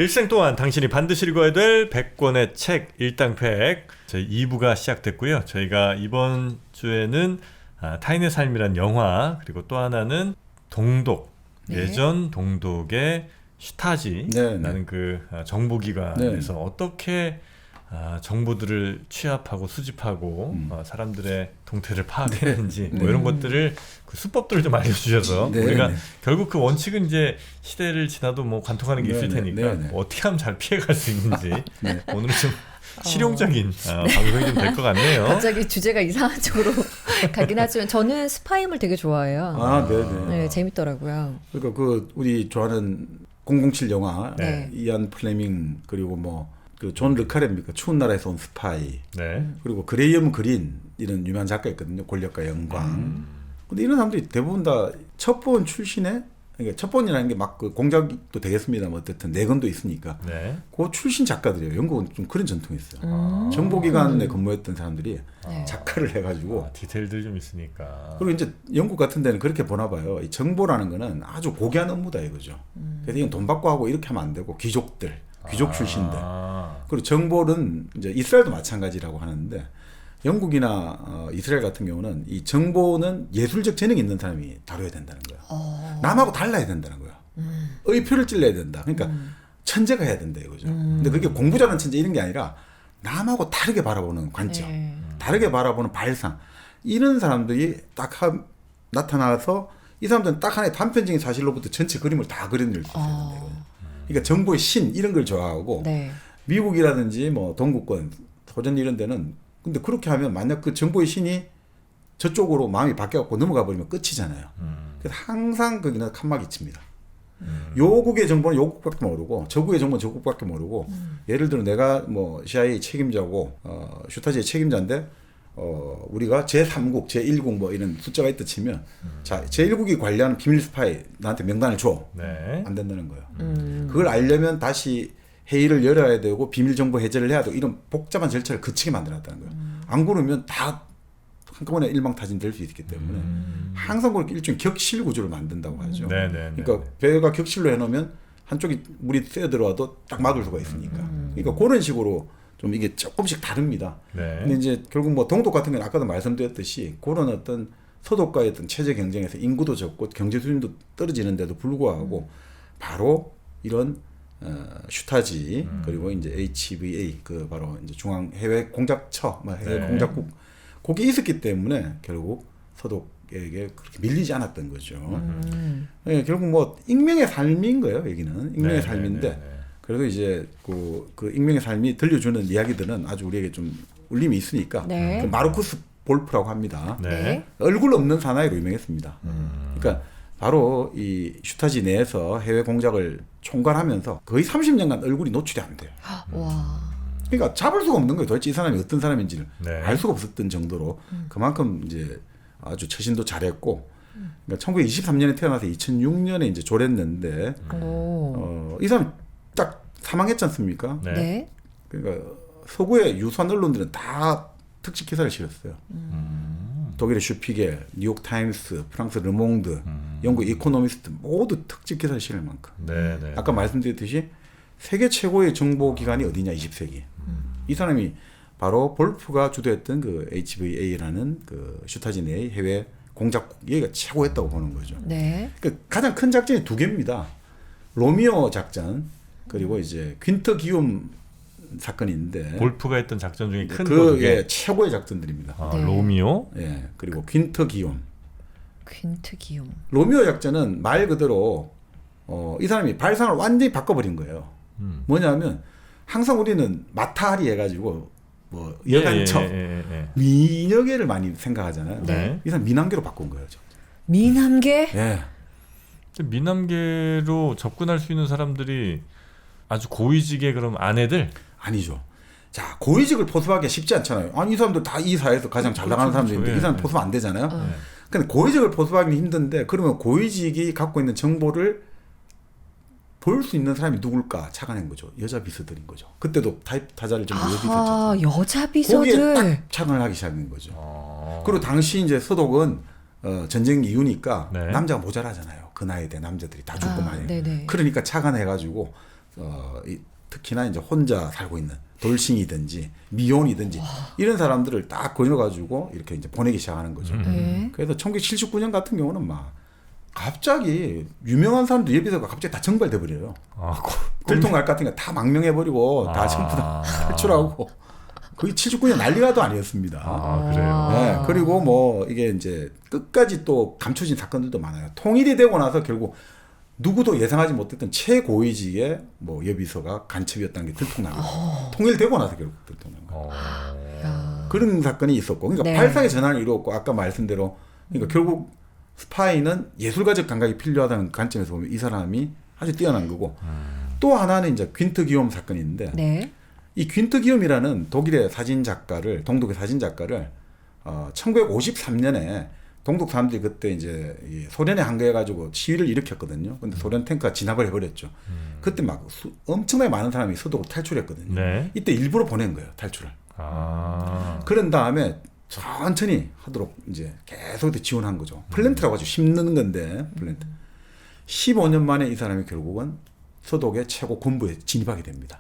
일생 동안 당신이 반드시 읽어야 될 100권의 책 일당팩 저희 2부가 시작됐고요. 저희가 이번 주에는 타인의 삶이란 영화, 그리고 또 하나는 동독, 예전 동독의 슈타지라는 그 정보기관에서 어떻게 정보들을 취합하고 수집하고 사람들의 동태를 파악했는지 뭐 이런 것들을 그 수법들을 좀 알려주셔서 우리가 결국 그 원칙은 이제 시대를 지나도 뭐 관통하는 게 있을 테니까 뭐 어떻게 하면 잘 피해갈 수 있는지 오늘은 좀 실용적인 방송이 좀 될 것 같네요. 갑자기 주제가 이상한 쪽으로 가긴 하지만 저는 스파이물 되게 좋아해요. 네, 재밌더라고요. 그러니까 그 우리 좋아하는 007 영화 이안 플레밍, 그리고 뭐 그 존 르카레입니까? 추운 나라에서 온 스파이. 그리고 그레이엄 그린 이런 유명한 작가 있거든요. 권력과 영광. 근데 이런 사람들이 대부분 다 첩보원 출신의, 그러니까 첩보원이라는 게 막 그 공작도 되겠습니다만 어쨌든 내건도 있으니까 그 출신 작가들이에요. 영국은 좀 그런 전통이 있어요. 정보기관에 근무했던 사람들이 작가를 해가지고 디테일들 좀 있으니까. 그리고 이제 영국 같은 데는 그렇게 보나 봐요. 이 정보라는 거는 아주 고귀한 업무다 이거죠. 그래서 이건 돈 받고 하고 이렇게 하면 안 되고 귀족 출신들. 그리고 정보는 이제 이스라엘도 마찬가지라고 하는데 영국이나 이스라엘 같은 경우는 이 정보는 예술적 재능이 있는 사람이 다뤄야 된다는 거예요. 남하고 달라야 된다는 거예요. 의표를 찔러야 된다. 그러니까 천재가 해야 된다 이거죠. 근데 그게 공부 잘하는 천재 이런 게 아니라 남하고 다르게 바라보는 관점, 다르게 바라보는 발상, 이런 사람들이 딱 나타나서 이 사람들은 딱 하나의 단편적인 사실로부터 전체 그림을 다 그려낼 수 있어야 된다 이거죠. 그러니까 정보의 신 이런 걸 좋아하고 미국이라든지 뭐 동구권, 소련 이런 데는 근데 그렇게 하면 만약 그 정보의 신이 저쪽으로 마음이 바뀌어갖고 넘어가 버리면 끝이잖아요. 그래서 항상 거기는 칸막이 칩니다. 요국의 정보는 요국밖에 모르고 저국의 정보는 저국밖에 모르고 예를 들어 내가 뭐 CIA 책임자고 슈타지의 책임자인데 우리가 제3국, 제1국 뭐 이런 숫자가 있다 치면 자 제1국이 관리하는 비밀 스파이 나한테 명단을 줘. 안 된다는 거예요. 그걸 알려면 다시 회의를 열어야 되고 비밀 정보 해제를 해야 되고 이런 복잡한 절차를 거치게 만들어놨다는 거예요. 안 그러면 다 한꺼번에 일망타진 될 수 있기 때문에 항상 그렇게 일종의 격실 구조를 만든다고 하죠. 그러니까 배가 격실로 해놓으면 한쪽이 물이 새어 들어와도 딱 막을 수가 있으니까. 그러니까 그런 식으로 좀 이게 조금씩 다릅니다. 근데 이제 결국 뭐 동독 같은 경우는 아까도 말씀드렸듯이 그런 어떤 서독과의 어떤 체제 경쟁에서 인구도 적고 경제 수준도 떨어지는데도 불구하고 바로 이런 슈타지 그리고 이제 HVA 그 바로 이제 중앙 해외 공작처, 해외 공작국 거기 있었기 때문에 결국 서독에게 그렇게 밀리지 않았던 거죠. 결국 뭐 익명의 삶인 거예요. 여기는 익명의 삶인데 그래도 이제 그 익명의 삶이 들려주는 이야기들은 아주 우리에게 좀 울림이 있으니까 그 마르쿠스 볼프라고 합니다. 얼굴 없는 사나이로 유명했습니다. 그러니까 바로 이 슈타지 내에서 해외 공작을 총괄하면서 거의 30년간 얼굴이 노출이 안 돼요. 그러니까 잡을 수가 없는 거예요. 도대체 이 사람이 어떤 사람인지를 알 수가 없었던 정도로 그만큼 이제 아주 처신도 잘했고, 그러니까 1923년에 태어나서 2006년에 이제 졸했는데 이 사람 딱 사망했지 않습니까? 그러니까 서구의 유수한 언론들은 다 특집 기사를 실었어요. 독일의 슈피겔, 뉴욕 타임스, 프랑스 르몽드, 영국 이코노미스트 모두 특집 기사를 실을 만큼. 아까 말씀드렸듯이 세계 최고의 정보 기관이 어디냐 20세기. 이 사람이 바로 볼프가 주도했던 그 HVA라는 그 슈타지 내의 해외 공작국 여기가 최고였다고 보는 거죠. 그 가장 큰 작전이 두 개입니다. 로미오 작전 그리고 이제 퀸터 기움 사건인데 볼프가 했던 작전 중에 큰 거 최고의 작전들입니다. 로미오, 그리고 퀸터 기움. 로미오 작전은 말 그대로 이 사람이 발상을 완전히 바꿔버린 거예요. 뭐냐면 항상 우리는 마타리 해가지고 뭐 여간첩, 미녀계를 많이 생각하잖아요. 이 사람 미남계로 바꾼 거예요. 미남계? 미남계로 접근할 수 있는 사람들이 아주 고위직의 그럼 아내들? 아니죠. 자, 고위직을 포섭하기가 쉽지 않잖아요. 아니, 이 사람들 다 이 사회에서 가장 잘 나가는 사람들인데 이 사람 포섭 안 되잖아요. 근데 고위직을 포섭하기는 힘든데 그러면 고위직이 갖고 있는 정보를 볼 수 있는 사람이 누굴까 착안한 거죠. 여자 비서들인 거죠. 그때도 타자를 좀 비서였죠. 여자 비서들. 거기에 딱 착안을 하기 시작한 거죠. 그리고 당시 이제 서독은 전쟁 이후니까 남자가 모자라잖아요. 그 나이에 남자들이 다 죽고 많이. 그러니까 착안해가지고 특히나 이제 혼자 살고 있는 돌싱이든지 미혼이든지 이런 사람들을 딱 거려가지고 이렇게 이제 보내기 시작하는 거죠. 그래서 1979년 같은 경우는 막 갑자기 유명한 사람들 예비서가 갑자기 다 정발돼 버려요. 들통갈 같은 거 다 망명해버리고 다 전부 다 탈출하고 그게 79년 난리가도 아니었습니다. 그래요. 네, 그리고 뭐 이게 이제 끝까지 또 감춰진 사건들도 많아요. 통일이 되고 나서 결국 누구도 예상하지 못했던 최고위직의 뭐 예비서가 간첩이었다는 게 들통납니다. 통일되고 나서 결국 들통난 거예요. 그런 사건이 있었고, 그러니까 네. 팔상의 전환을 이루었고, 아까 말씀대로 그러니까 결국 스파이는 예술가적 감각이 필요하다는 관점에서 보면 이 사람이 아주 뛰어난 거고, 또 하나는 이제 퀸트 기욤 사건인데, 네. 이 퀸트 기욤이라는 독일의 사진 작가를, 동독의 사진 작가를 1953년에 동독 사람들이 그때 이제 이 소련에 항거해가지고 시위를 일으켰거든요. 근데 소련 탱크가 진압을 해버렸죠. 그때 막 엄청나게 많은 사람이 서독으로 탈출했거든요. 네. 이때 일부러 보낸 거예요, 탈출을. 그런 다음에 천천히 하도록 이제 계속 지원한 거죠. 플랜트라고 하죠. 심는 건데, 플랜트. 15년 만에 이 사람이 결국은 서독의 최고 군부에 진입하게 됩니다.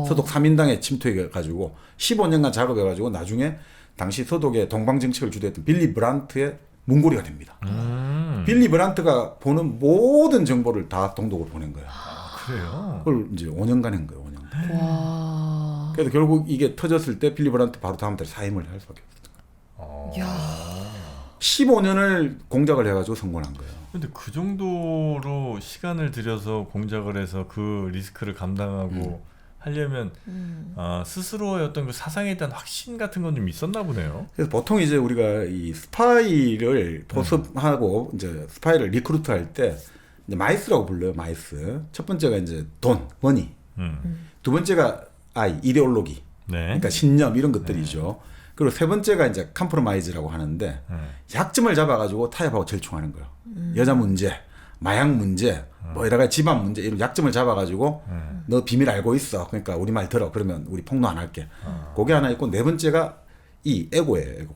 서독 3인당에 침투해가지고 15년간 작업해가지고 나중에 당시 서독의 동방정책을 주도했던 빌리 브란트의 문고리가 됩니다. 빌리 브란트가 보는 모든 정보를 다 동독으로 보낸 거예요. 그래요? 그걸 이제 5년간 한 거예요. 5년간. 와. 그래서 결국 이게 터졌을 때 빌리 브란트 바로 다음 달에 사임을 할 수밖에 없었던 거예요. 야. 15년을 공작을 해가지고 성공한 거예요. 근데 그 정도로 시간을 들여서 공작을 해서 그 리스크를 감당하고 하려면 스스로의 어떤 그 사상에 대한 확신 같은 건 좀 있었나 보네요. 그래서 보통 이제 우리가 이 스파이를 포섭하고 이제 스파이를 리크루트할 때 이제 마이스라고 불러요. 마이스. 첫 번째가 이제 돈, 머니. 두 번째가 이데올로기. 네. 그러니까 신념 이런 것들이죠. 그리고 세 번째가 이제 컴프로마이즈라고 하는데 약점을 잡아가지고 타협하고 절충하는 거예요. 여자 문제, 마약 문제, 뭐 여러 가지 집안 문제 이런 약점을 잡아가지고 너 비밀 알고 있어. 그러니까 우리 말 들어. 그러면 우리 폭로 안 할게. 그게 하나 있고 네 번째가 이 에고예요. 에고.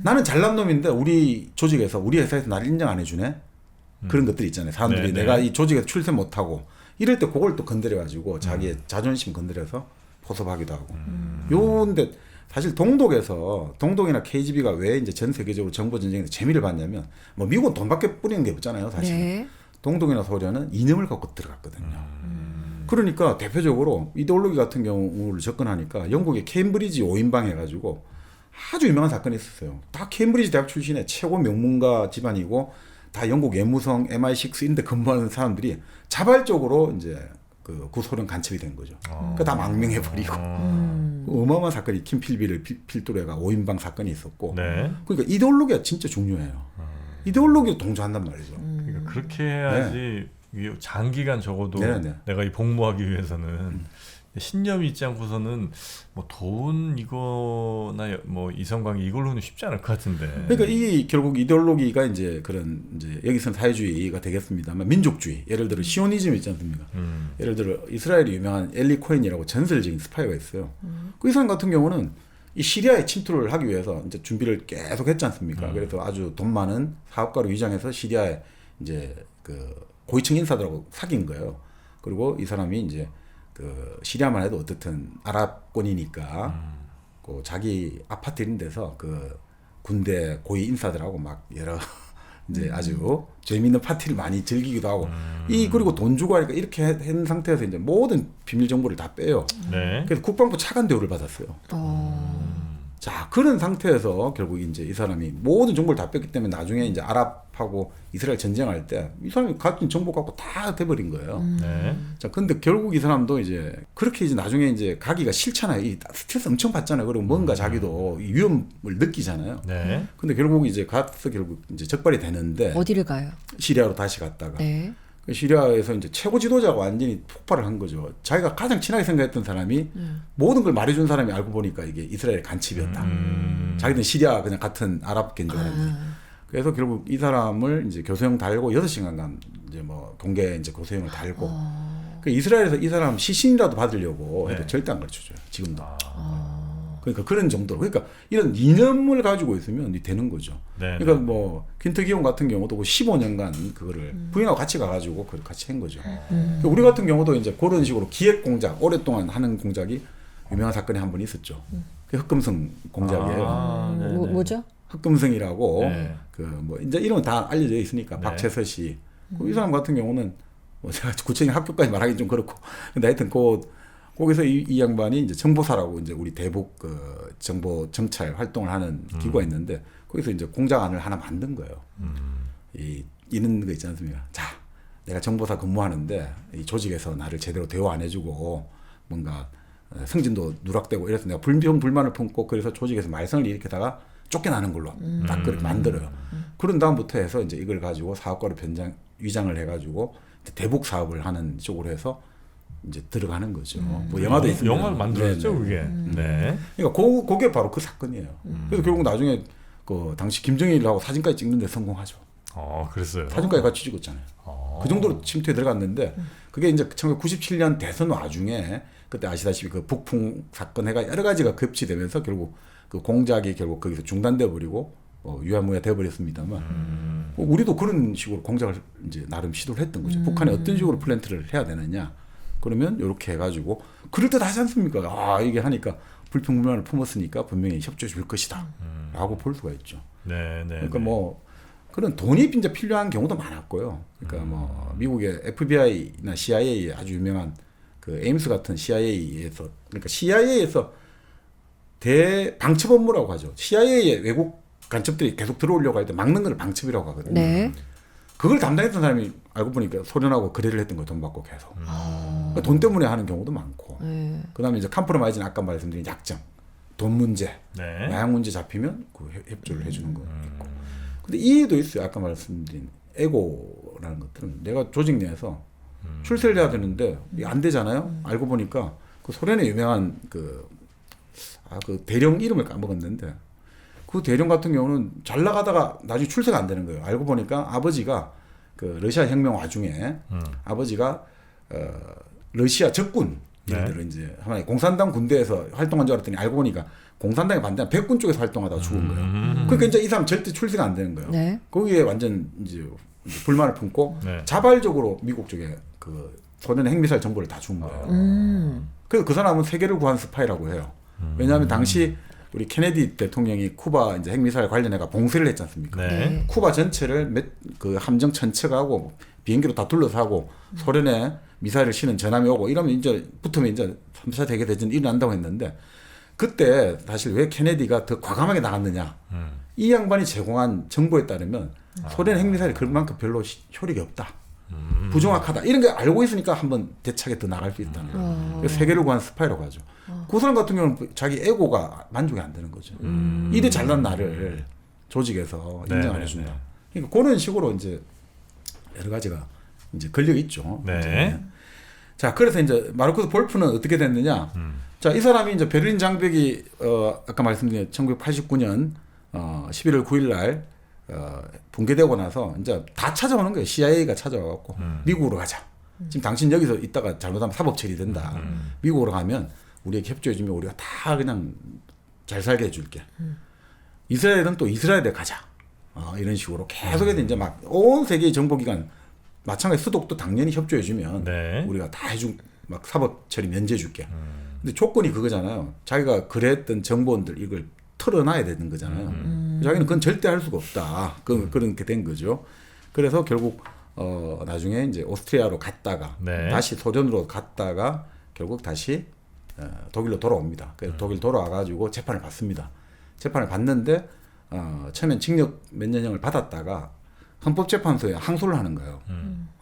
나는 잘난 놈인데 우리 조직에서 우리 회사에서 나를 인정 안 해주네. 그런 것들이 있잖아요. 사람들이 네네. 내가 이 조직에 출세 못하고 이럴 때 그걸 또 건드려가지고 자기의 자존심 건드려서 포섭하기도 하고. 요런데 사실 동독이나 KGB가 왜 이제 전 세계적으로 정보 전쟁에서 재미를 봤냐면 뭐 미국은 돈밖에 뿌리는 게 없잖아요, 사실. 네. 동독이나 소련은 이념을 갖고 들어갔거든요. 그러니까 대표적으로 이데올로기 같은 경우를 접근하니까 영국의 케임브리지 5인방 해가지고 아주 유명한 사건이 있었어요. 다 케임브리지 대학 출신의 최고 명문가 집안이고 다 영국 예무성 MI6인데 근무하는 사람들이 자발적으로 이제 그 구소련 간첩이 된 거죠. 그러니까 다 망명해버리고 어마어마한 사건이 킴 필비를 필두로 해가 5인방 사건이 있었고 네. 그러니까 이데올로기가 진짜 중요해요. 이데올로기를 동조한단 말이죠. 그러니까 그렇게 해야지 이게 장기간 적어도 네네. 내가 이 복무하기 위해서는 신념이 있지 않고서는 뭐 돈 이거나 뭐 이성관계 이걸로는 쉽지 않을 것 같은데. 그러니까 이 결국 이데올로기가 이제 그런 이제 여기서는 사회주의가 되겠습니다만 민족주의. 예를 들어 시오니즘 있지 않습니까? 예를 들어 이스라엘이 유명한 엘리 코헨이라고 전설적인 스파이가 있어요. 그 이 사람 같은 경우는 이 시리아에 침투를 하기 위해서 이제 준비를 계속 했지 않습니까? 그래서 아주 돈 많은 사업가로 위장해서 시리아에 이제 그 고위층 인사들하고 사귄 거예요. 그리고 이 사람이 이제 그 시리아만 해도 어떻든 아랍권이니까 그 자기 아파트 이런 데서 그 군대 고위 인사들하고 막 여러 이제 아주 재미있는 파티를 많이 즐기기도 하고 그리고 돈 주고 하니까 이렇게 한 상태에서 이제 모든 비밀 정보를 다 빼요. 네. 그래서 국방부 차관 대우를 받았어요. 자, 그런 상태에서 결국 이제 이 사람이 모든 정보를 다 뺐기 때문에 나중에 이제 아랍하고 이스라엘 전쟁할 때 이 사람이 가진 정보 갖고 다 돼버린 거예요. 네. 자, 근데 결국 이 사람도 이제 그렇게 이제 나중에 이제 가기가 싫잖아요. 이 스트레스 엄청 받잖아요. 그리고 뭔가 자기도 위험을 느끼잖아요. 네. 근데 결국 이제 가서 결국 이제 적발이 되는데 어디를 가요? 시리아로 다시 갔다가 네. 시리아에서 이제 최고 지도자가 완전히 폭발을 한 거죠. 자기가 가장 친하게 생각했던 사람이 모든 걸 말해준 사람이 알고 보니까 이게 이스라엘 간첩이었다. 자기는 시리아 그냥 같은 아랍계인 줄 알았는데. 그래서 결국 이 사람을 이제 교수형 달고 6시간간 이제 뭐 공개 이제 교수형을 달고. 그 이스라엘에서 이 사람 시신이라도 받으려고 해도 네. 절대 안 가르쳐줘요. 지금도. 그러니까 그런 정도로. 그러니까 이런 이념을 가지고 있으면 되는 거죠. 네, 그러니까 뭐 퀸트 기용 같은 경우도 15년간 그거를 부인하고 같이 가가지고 그걸 같이 한 거죠. 그러니까 우리 같은 경우도 이제 그런 식으로 기획 공작 오랫동안 하는 공작이 유명한 사건이 한 번 있었죠. 그게 흑금성 공작이에요. 뭐죠? 흑금성이라고 네. 그 뭐 이제 이름은 다 알려져 있으니까 네. 박채서 씨. 이 사람 같은 경우는 뭐 제가 구체적인 학교까지 말하기 좀 그렇고 근데 하여튼 거기서 이 양반이 이제 정보사라고 이제 우리 대북 그 정보 정찰 활동을 하는 기구가 있는데 거기서 이제 공작안을 하나 만든 거예요. 이런 거 있지 않습니까? 자, 내가 정보사 근무하는데 이 조직에서 나를 제대로 대우 안 해주고 뭔가 승진도 누락되고 이래서 내가 불만을 품고 그래서 조직에서 말썽을 일으키다가 쫓겨나는 걸로 딱 그렇게 만들어요. 그런 다음부터 해서 이제 이걸 가지고 사업가로 위장을 해가지고 대북 사업을 하는 쪽으로 해서 이제 들어가는 거죠. 뭐 영화도 있습니다. 영화를 만들었죠, 그게. 네. 그러니까 그게 바로 그 사건이에요. 그래서 결국 나중에 그 당시 김정일하고 사진까지 찍는데 성공하죠. 그랬어요. 사진까지 같이 찍었잖아요. 그 정도로 침투에 들어갔는데 그게 이제 1997년 대선 와중에 그때 아시다시피 그 북풍 사건 해가 여러 가지가 급치되면서 결국 그 공작이 결국 거기서 중단돼 버리고 유야무야 돼 버렸습니다만 우리도 그런 식으로 공작을 이제 나름 시도를 했던 거죠. 북한이 어떤 식으로 플랜트를 해야 되느냐. 그러면 이렇게 해가지고 그럴 듯 하지 않습니까? 이게 하니까 불평불만을 품었으니까 분명히 협조해 줄 것이다. 라고 볼 수가 있죠. 네, 네. 그러니까 뭐 그런 돈이 이제 필요한 경우도 많았고요. 그러니까 뭐 미국의 FBI나 CIA 아주 유명한 그 에임스 같은 CIA에서 그러니까 CIA에서 대방첩 업무라고 하죠. CIA의 외국 간첩들이 계속 들어오려고 할 때 막는 걸 방첩이라고 하거든요. 네. 그걸 담당했던 사람이 알고 보니까 소련하고 거래를 했던 거예요. 돈 받고 계속. 그러니까 돈 때문에 하는 경우도 많고. 그다음에 이제 캄프로마이즈는 아까 말씀드린 약점, 돈 문제, 네. 마약 문제 잡히면 그 협조를 해주는 거 있고. 근데 이해도 있어요. 아까 말씀드린 에고라는 것들은 내가 조직 내에서 출세를 해야 되는데 이게 안 되잖아요. 알고 보니까 그 소련의 유명한 그 대령 이름을 까먹었는데 그 대령 같은 경우는 잘 나가다가 나중에 출세가 안 되는 거예요. 알고 보니까 아버지가 그 러시아 혁명 와중에 아버지가 러시아 적군 예를 들어 이제 하나의 공산당 군대에서 활동한 줄 알았더니 알고 보니까 공산당에 반대한 백군 쪽에서 활동하다가 죽은 거예요. 그러니까 이제 이 사람 절대 출세가 안 되는 거예요. 네. 거기에 완전 이제 불만을 품고 네. 자발적으로 미국 쪽에 그 소련의 핵미사일 정보를 다 준 거예요. 그래서 그 사람은 세계를 구한 스파이라고 해요. 왜냐하면 당시 우리 케네디 대통령이 쿠바 이제 핵미사일 관련해가 봉쇄를 했지 않습니까? 네. 쿠바 전체를 그 함정 천척하고 비행기로 다 둘러싸고 소련에 미사일을 치는 전함이 오고 이러면 이제 붙으면 이제 3차 대계 대전이 일어난다고 했는데 그때 사실 왜 케네디가 더 과감하게 나갔느냐? 이 양반이 제공한 정보에 따르면 소련 핵미사일이 그만큼 별로 효력이 없다. 부정확하다. 이런 거 알고 있으니까 한번 대차게 더 나갈 수 있다는 거예요. 그래서 세계를 구한 스파이라고 하죠. 그 사람 같은 경우는 자기 에고가 만족이 안 되는 거죠. 이래 잘난 나를 조직에서 인정 안 해준다. 그러니까 그런 식으로 이제 여러 가지가 이제 걸려 있죠. 네. 이제. 자, 그래서 이제 마르쿠스 볼프는 어떻게 됐느냐? 자, 이 사람이 이제 베를린 장벽이 아까 말씀드린 1989년 11월 9일 날 붕괴되고 나서 이제 다 찾아오는 거예요. CIA가 찾아와갖고 미국으로 가자. 지금 당신 여기서 있다가 잘못하면 사법 처리된다. 미국으로 가면 우리에게 협조해주면 우리가 다 그냥 잘 살게 해줄게. 이스라엘은 또 이스라엘에 가자. 이런 식으로 계속해서 이제 막 온 세계의 정보기관 마찬가지 수독도 당연히 협조해주면 네. 우리가 다 해준 막 사법 처리 면제해줄게. 근데 조건이 그거잖아요. 자기가 그랬던 정보원들 이걸 털어놔야 되는 거잖아요. 자기는 그건 절대 할 수가 없다. 그렇게 된 거죠. 그래서 결국 나중에 이제 오스트리아로 갔다가 네. 다시 소련으로 갔다가 결국 다시 독일로 돌아옵니다. 그래서 독일 돌아와가지고 재판을 받습니다. 재판을 받는데 처음엔 징역 몇 년형을 받았다가 헌법재판소에 항소를 하는 거예요.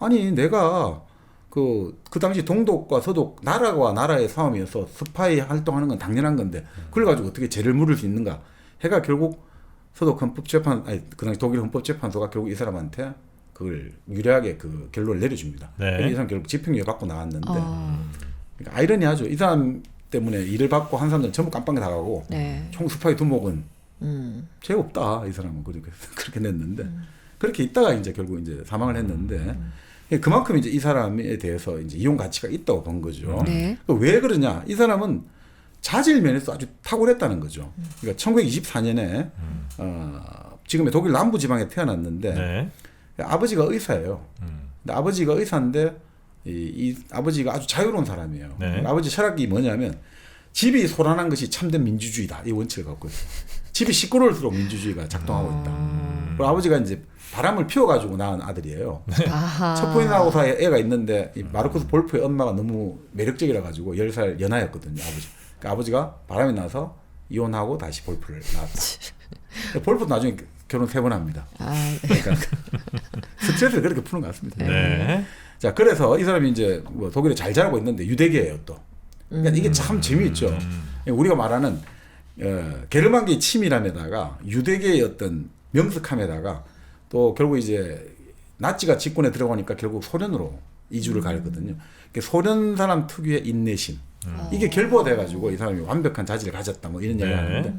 아니 내가 그 당시 동독과 서독 나라와 나라의 싸움이어서 스파이 활동하는 건 당연한 건데 그걸 가지고 어떻게 죄를 물을 수 있는가 해가 결국 서독 헌법재판 그 당시 독일 헌법재판소가 결국 이 사람한테 그걸 유리하게 그 결론을 내려줍니다. 네. 이 사람 결국 집행유예 받고 나왔는데 그러니까 아이러니하죠. 이 사람 때문에 일을 받고 한 사람들은 전부 깜빵에 나가고 네. 총 스파이 두목은 죄 없다 이 사람은 그렇게 냈는데 그렇게 있다가 이제 결국 이제 사망을 했는데 그만큼 이제 이 사람에 대해서 이제 이용 가치가 있다고 본 거죠. 네. 왜 그러냐? 이 사람은 자질 면에서 아주 탁월했다는 거죠. 그러니까 1924년에 지금의 독일 남부 지방에 태어났는데 네. 아버지가 의사예요. 근데 아버지가 의사인데 이 아버지가 아주 자유로운 사람이에요. 네. 아버지 철학이 뭐냐면 집이 소란한 것이 참된 민주주의다. 이 원칙을 갖고 있어요. 집이 시끄러울수록 민주주의가 작동하고 있다. 그리고 아버지가 이제 바람을 피워가지고 낳은 아들이에요. 아하. 첫 번이나 사이에 애가 있는데 이 마르쿠스 볼프의 엄마가 너무 매력적이라 가지고 10살 연하였거든요. 그러니까 아버지가 바람이 나서 이혼하고 다시 볼프를 낳았다. 볼프도 나중에 결혼 3번 합니다. 그러니까 스트레스를 그렇게 푸는 것 같습니다. 네. 자, 그래서 이 사람이 이제 뭐 독일에 잘 자라고 있는데 유대계예요 또. 그러니까 이게 참 재미있죠. 우리가 말하는 게르만계의 치밀함에다가 유대계의 어떤 명석함에다가 또 결국 이제 나치가 집권에 들어가니까 결국 소련으로 이주를 가거든요. 소련 사람 특유의 인내심 이게 결부가 돼가지고 이 사람이 완벽한 자질을 가졌다 뭐 이런 얘기를 하는데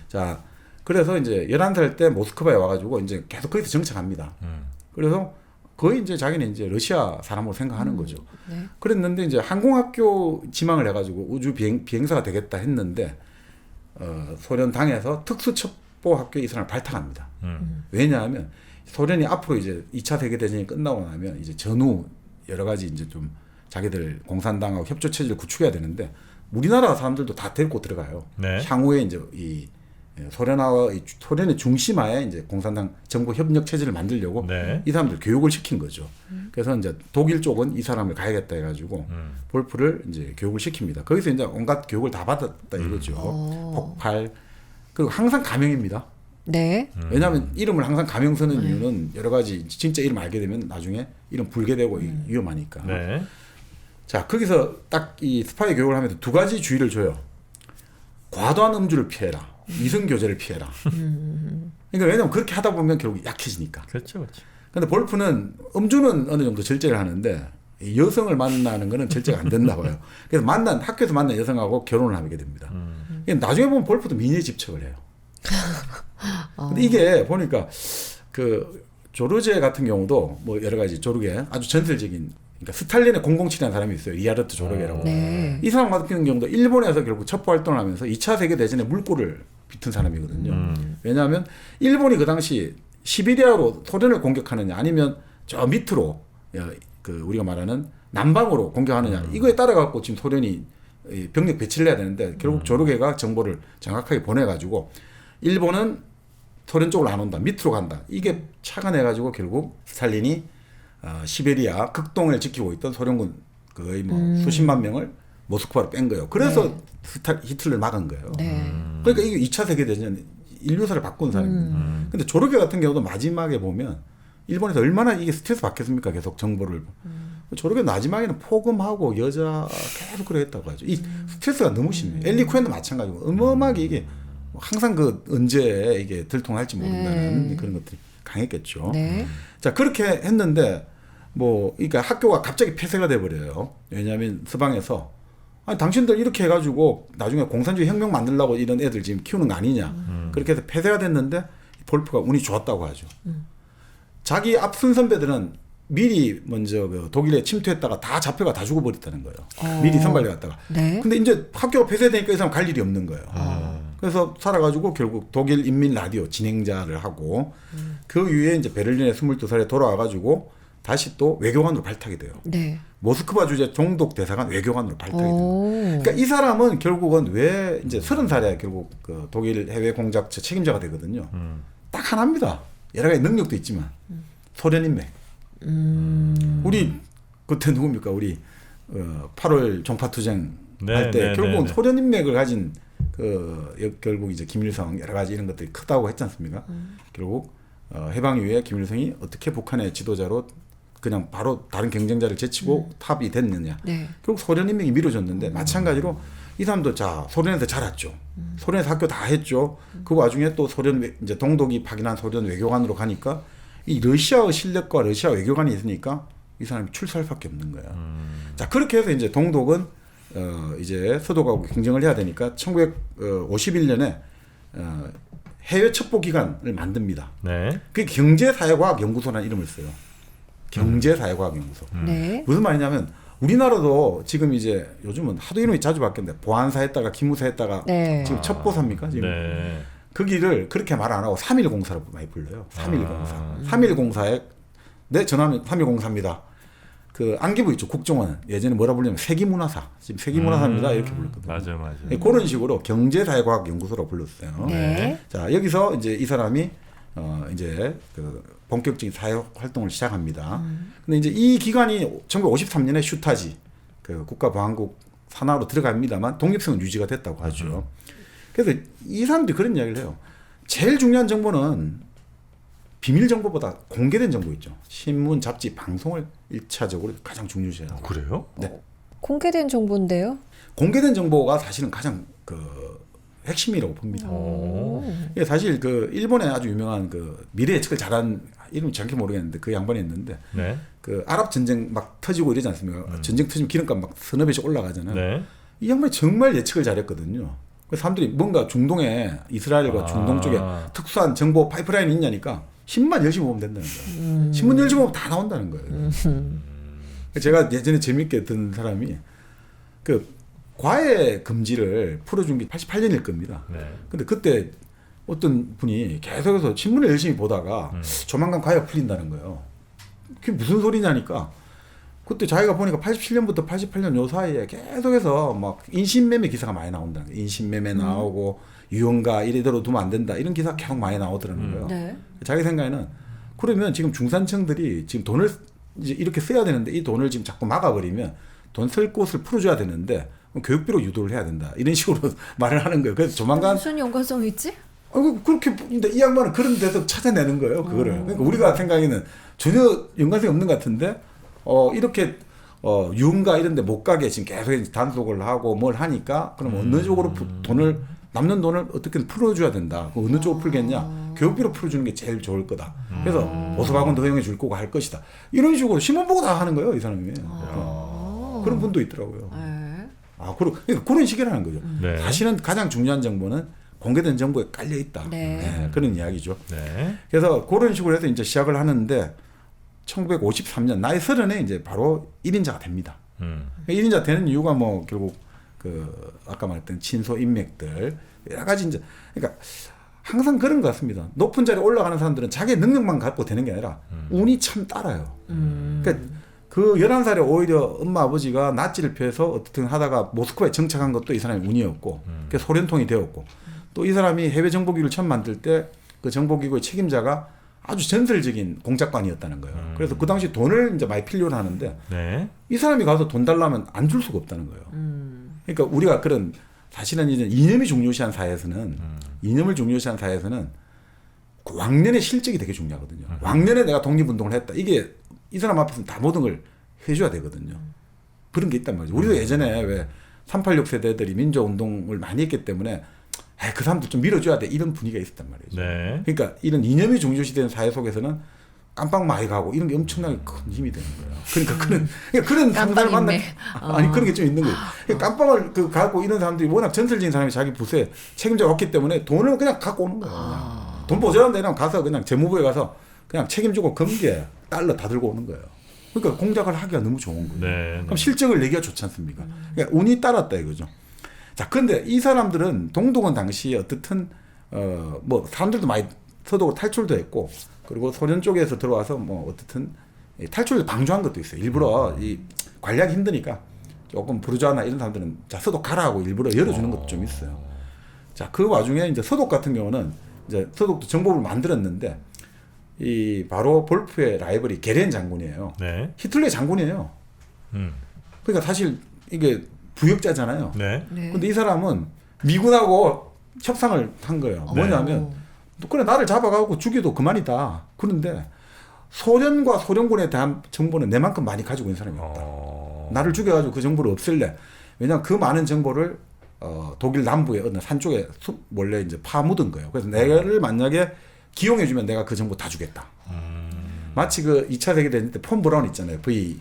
자 그래서 이제 11살 때 모스크바에 와가지고 이제 계속 거기서 정착합니다. 그래서 거의 이제 자기는 이제 러시아 사람으로 생각하는 거죠. 네. 그랬는데 이제 항공학교 지망을 해가지고 우주 비행사가 되겠다 했는데 소련 당에서 특수첩보학교에 이 사람을 발탁합니다. 왜냐하면 소련이 앞으로 이제 2차 세계대전이 끝나고 나면 이제 전후 여러 가지 이제 좀 자기들 공산당하고 협조 체제를 구축해야 되는데 우리나라 사람들도 다 데리고 들어가요. 네. 향후에 이제 이 소련의 중심하에 이제 공산당 정부 협력 체제를 만들려고 네. 이 사람들 교육을 시킨 거죠. 그래서 이제 독일 쪽은 이 사람을 가야겠다 해가지고 볼프를 이제 교육을 시킵니다. 거기서 이제 온갖 교육을 다 받았다 이거죠. 폭발 그리고 항상 가명입니다. 네. 왜냐하면 이름을 항상 가명 쓰는 이유는 여러 가지 진짜 이름 알게 되면 나중에 이름 불게 되고 위험하니까. 네. 자 거기서 딱 이 스파이 교육을 하면서 2가지 주의를 줘요. 과도한 음주를 피해라. 이성 교제를 피해라. 그러니까 왜냐면 그렇게 하다 보면 결국 약해지니까. 그렇죠, 그렇죠. 근데 볼프는 음주는 어느 정도 절제를 하는데 여성을 만나는 거는 절제가 안 된다 봐요. 그래서 학교에서 만난 여성하고 결혼을 하게 됩니다. 나중에 보면 볼프도 미녀에 집착을 해요. 근데 이게 보니까 그 조르제 같은 경우도 뭐 여러 가지 조르게 아주 전설적인 그러니까 스탈린의 007이라는 사람이 있어요. 리하르트 조르게라고. 네. 이 사람 같은 경우도 일본에서 결국 첩보 활동을 하면서 2차 세계대전에 물꼬를 비튼 사람이거든요. 왜냐하면 일본이 그 당시 시베리아로 소련을 공격하느냐 아니면 저 밑으로 그 우리가 말하는 남방으로 공격하느냐 이거에 따라 갖고 지금 소련이 병력 배치를 해야 되는데 결국 조르게가 정보를 정확하게 보내가지고 일본은 소련 쪽으로 안 온다. 밑으로 간다. 이게 착안해가지고 결국 스탈린이 시베리아 극동을 지키고 있던 소련군 거의 뭐 수십만 명을 모스크바로 뺀 거예요. 그래서 히틀러를 막은 거예요. 네. 그러니까 이게 2차 세계대전 인류사를 바꾼 사람입니다. 근데 조르게 같은 경우도 마지막에 보면 일본에서 얼마나 이게 스트레스 받겠습니까? 계속 정보를. 조르게 마지막에는 포금하고 여자 계속 그래 했다고 하죠. 이 스트레스가 너무 심해요. 엘리 코엔도 마찬가지고 어마어마하게 이게 항상 그 언제 이게 들통날지 모른다는 그런 것들이 강했겠죠. 네. 자 그렇게 했는데 뭐 그러니까 학교가 갑자기 폐쇄가 돼 버려요. 왜냐하면 서방에서 아니 당신들 이렇게 해가지고 나중에 공산주의 혁명 만들려고 이런 애들 지금 키우는 거 아니냐. 그렇게 해서 폐쇄가 됐는데 볼프가 운이 좋았다고 하죠. 자기 앞선 선배들은 미리 먼저 그 독일에 침투했다가 다 잡혀가 다 죽어버렸다는 거예요. 미리 선발돼 갔다가. 네. 근데 이제 학교가 폐쇄되니까 이 사람 갈 일이 없는 거예요. 그래서 살아가지고 결국 독일 인민 라디오 진행자를 하고 그 이후에 이제 베를린에 22살에 돌아와가지고 다시 또 외교관으로 발탁이 돼요. 네. 모스크바 주재 종독 대사관 외교관으로 발탁이 돼요. 그러니까 이 사람은 결국은 왜 이제 30살에 결국 그 독일 해외 공작 책임자가 되거든요. 딱 하나입니다. 여러 가지 능력도 있지만 소련 인맥. 우리 그때 누굽니까? 우리 8월 종파투쟁 할 때 결국은 소련 인맥을 가진 그 결국 이제 김일성 여러 가지 이런 것들이 크다고 했지 않습니까? 결국 해방 이후에 김일성이 어떻게 북한의 지도자로 그냥 바로 다른 경쟁자를 제치고 탑이 됐느냐. 네. 결국 소련 인맥이 미뤄졌는데 마찬가지로 이 사람도 자 소련에서 자랐죠. 소련에서 학교 다 했죠. 그 와중에 또 소련 이제 동독이 파견한 소련 외교관으로 가니까 이 러시아의 실력과 러시아 외교관이 있으니까 이 사람이 출사할 수밖에 없는 거야. 자 그렇게 해서 이제 동독은 이제 서독하고 경쟁을 해야 되니까 1951년에 해외 첩보 기관을 만듭니다. 네. 그게 경제사회과학연구소라는 이름을 써요. 경제사회과학연구소. 네. 무슨 말이냐면 우리나라도 지금 이제 요즘은 하도 이름이 자주 바뀌었는데 보안사 했다가 기무사 했다가 네. 지금 첩보사입니까? 지금 네. 그 길을 그렇게 말 안 하고 3.1공사로 많이 불러요. 3.1공사. 3.1공사에 네 전화하면 3.1공사입니다. 그 안기부 있죠. 국정원 예전에 뭐라 불리냐면 세기문화사. 지금 세기문화사입니다. 이렇게 불렀거든요. 맞아요. 그런 식으로 경제사회과학연구소로 불렀어요. 네. 자 여기서 이제 이 사람이 이제 그 본격적인 사회 활동을 시작합니다. 근데 이제 이 기관이 1953년에 슈타지 그 국가보안국 산하로 들어갑니다만 독립성은 유지가 됐다고 하죠. 그래서 이 사람들이 그런 이야기를 해요. 제일 중요한 정보는 비밀 정보보다 공개된 정보 있죠. 신문, 잡지, 방송을 1차적으로 가장 중요시해요. 그래요? 네. 공개된 정보인데요. 공개된 정보가 사실은 가장 그 핵심이라고 봅니다. 이게 사실 그 일본에 아주 유명한 그 미래 예측을 잘한 이름 정확히 모르겠는데 그 양반이 있는데 네. 그 아랍 전쟁 막 터지고 이러지 않습니까? 전쟁 터지면 기름값 막 서너 배씩 올라가잖아요. 네. 이 양반이 정말 예측을 잘했거든요. 그래서 사람들이 뭔가 중동에 이스라엘과 중동 쪽에 특수한 정보 파이프라인이 있냐니까 신문만 열심히 보면 된다는 거예요. 신문 열심히 보면 다 나온다는 거예요. 제가 예전에 재밌게 든 사람이 그 과외 금지를 풀어준 게 88년일 겁니다. 네. 근데 그때 어떤 분이 계속해서 신문을 열심히 보다가 조만간 과외가 풀린다는 거예요. 그게 무슨 소리냐니까 그때 자기가 보니까 87년부터 88년 요 사이에 계속해서 막 인신매매 기사가 많이 나온다는 거예요. 인신매매 나오고 유언가 이래대로 두면 안 된다 이런 기사가 계속 많이 나오더라는 거예요. 네. 자기 생각에는 그러면 지금 중산층들이 지금 돈을 이제 이렇게 써야 되는데 이 돈을 지금 자꾸 막아버리면 돈 쓸 곳을 풀어줘야 되는데 교육비로 유도를 해야 된다 이런 식으로 말을 하는 거예요. 그래서 조만간 무슨 연관성이 있지? 그렇게 근데 이 양반은 그런 데서 찾아내는 거예요. 그거를. 그러니까 우리가 생각에는 전혀 연관성이 없는 것 같은데 이렇게 유흥가 이런 데 못 가게 지금 계속 단속을 하고 뭘 하니까 그럼 어느 쪽으로 돈을 남는 돈을 어떻게든 풀어줘야 된다. 어느 쪽으로 풀겠냐? 교육비로 풀어주는 게 제일 좋을 거다. 그래서 보석학원 더 허용해 줄 거고 할 것이다. 이런 식으로 신문 보고 다 하는 거예요. 이 사람이. 그런 분도 있더라고요. 네. 그러니까 그런 식이라는 거죠. 네. 사실은 가장 중요한 정보는 공개된 정보에 깔려 있다. 네. 그런 이야기죠. 네. 그래서 그런 식으로 해서 이제 시작을 하는데 1953년 나이 30에 이제 바로 1인자가 됩니다. 1인자 되는 이유가 뭐 결국 그 아까 말했던 친소 인맥들 여러 가지 이제 그러니까 항상 그런 것 같습니다. 높은 자리에 올라가는 사람들은 자기의 능력만 갖고 되는 게 아니라 운이 참 따라요. 그러니까 그 11살에 오히려 엄마 아버지가 낫지를 펴서 어떻든 하다가 모스크바에 정착한 것도 이 사람의 운이었고 그래서 소련통이 되었고 또 이 사람이 해외 정보기구를 처음 만들 때 그 정보기구의 책임자가 아주 전설적인 공작관이었다는 거예요. 그래서 그 당시 돈을 이제 많이 필요로 하는데 네. 이 사람이 가서 돈 달라면 안 줄 수가 없다는 거예요. 그러니까 우리가 그런 사실은 이제 이념이 중요시한 사회에서는 이념을 중요시한 사회에서는 그 왕년의 실적이 되게 중요하거든요. 왕년에 내가 독립운동을 했다. 이게 이 사람 앞에서는 다 모든 걸 해줘야 되거든요. 그런 게 있단 말이죠. 우리도 예전에 왜 386 세대들이 민주운동을 많이 했기 때문에 그 사람들 좀 밀어줘야 돼 이런 분위기가 있었단 말이죠. 네. 그러니까 이런 이념이 중요시되는 사회 속에서는 깜빡 많이 가고 이런 게 엄청나게 큰 힘이 되는 거예요. 그러니까 그런 상사를 만나 아니 그런 게 좀 있는 거예요. 그러니까 깜빡을 그 갖고 이런 사람들이 워낙 전설적인 사람이 자기 부서에 책임자가 없기 때문에 돈을 그냥 갖고 오는 거예요. 그냥. 돈 모자란데 그냥 가서 그냥 재무부에 가서 그냥 책임지고 금괴 달러 다 들고 오는 거예요. 그러니까 공작을 하기가 너무 좋은 거예요. 네. 그럼 실적을 내기가 좋지 않습니까? 그러니까 운이 따랐다 이거죠. 자, 근데 이 사람들은 동독은 당시에 어떻든 뭐 사람들도 많이 서독으로 탈출도 했고 그리고 소련 쪽에서 들어와서 뭐 어떻든 탈출을 방조한 것도 있어요. 일부러 이 관리하기 힘드니까 조금 부르주아나 이런 사람들은 자 서독 가라 하고 일부러 열어주는 것도 좀 있어요. 자, 그 와중에 이제 서독 같은 경우는 이제 서독도 정보를 만들었는데 이 바로 볼프의 라이벌이 게렌 장군이에요. 네. 히틀러의 장군이에요. 그러니까 사실 이게 부역자잖아요. 네. 네. 근데 이 사람은 미군하고 협상을 한 거예요. 뭐냐면 그래 나를 잡아가고 죽여도 그만이다. 그런데 소련과 소련군에 대한 정보는 내만큼 많이 가지고 있는 사람이 없다. 나를 죽여가지고 그 정보를 없앨래. 왜냐하면 그 많은 정보를 독일 남부의 어느 산 쪽에 원래 이제 파묻은 거예요. 그래서 내가를 만약에 기용해주면 내가 그 정보 다 주겠다. 마치 그 2차 세계대전 때 폰 브라운 있잖아요. V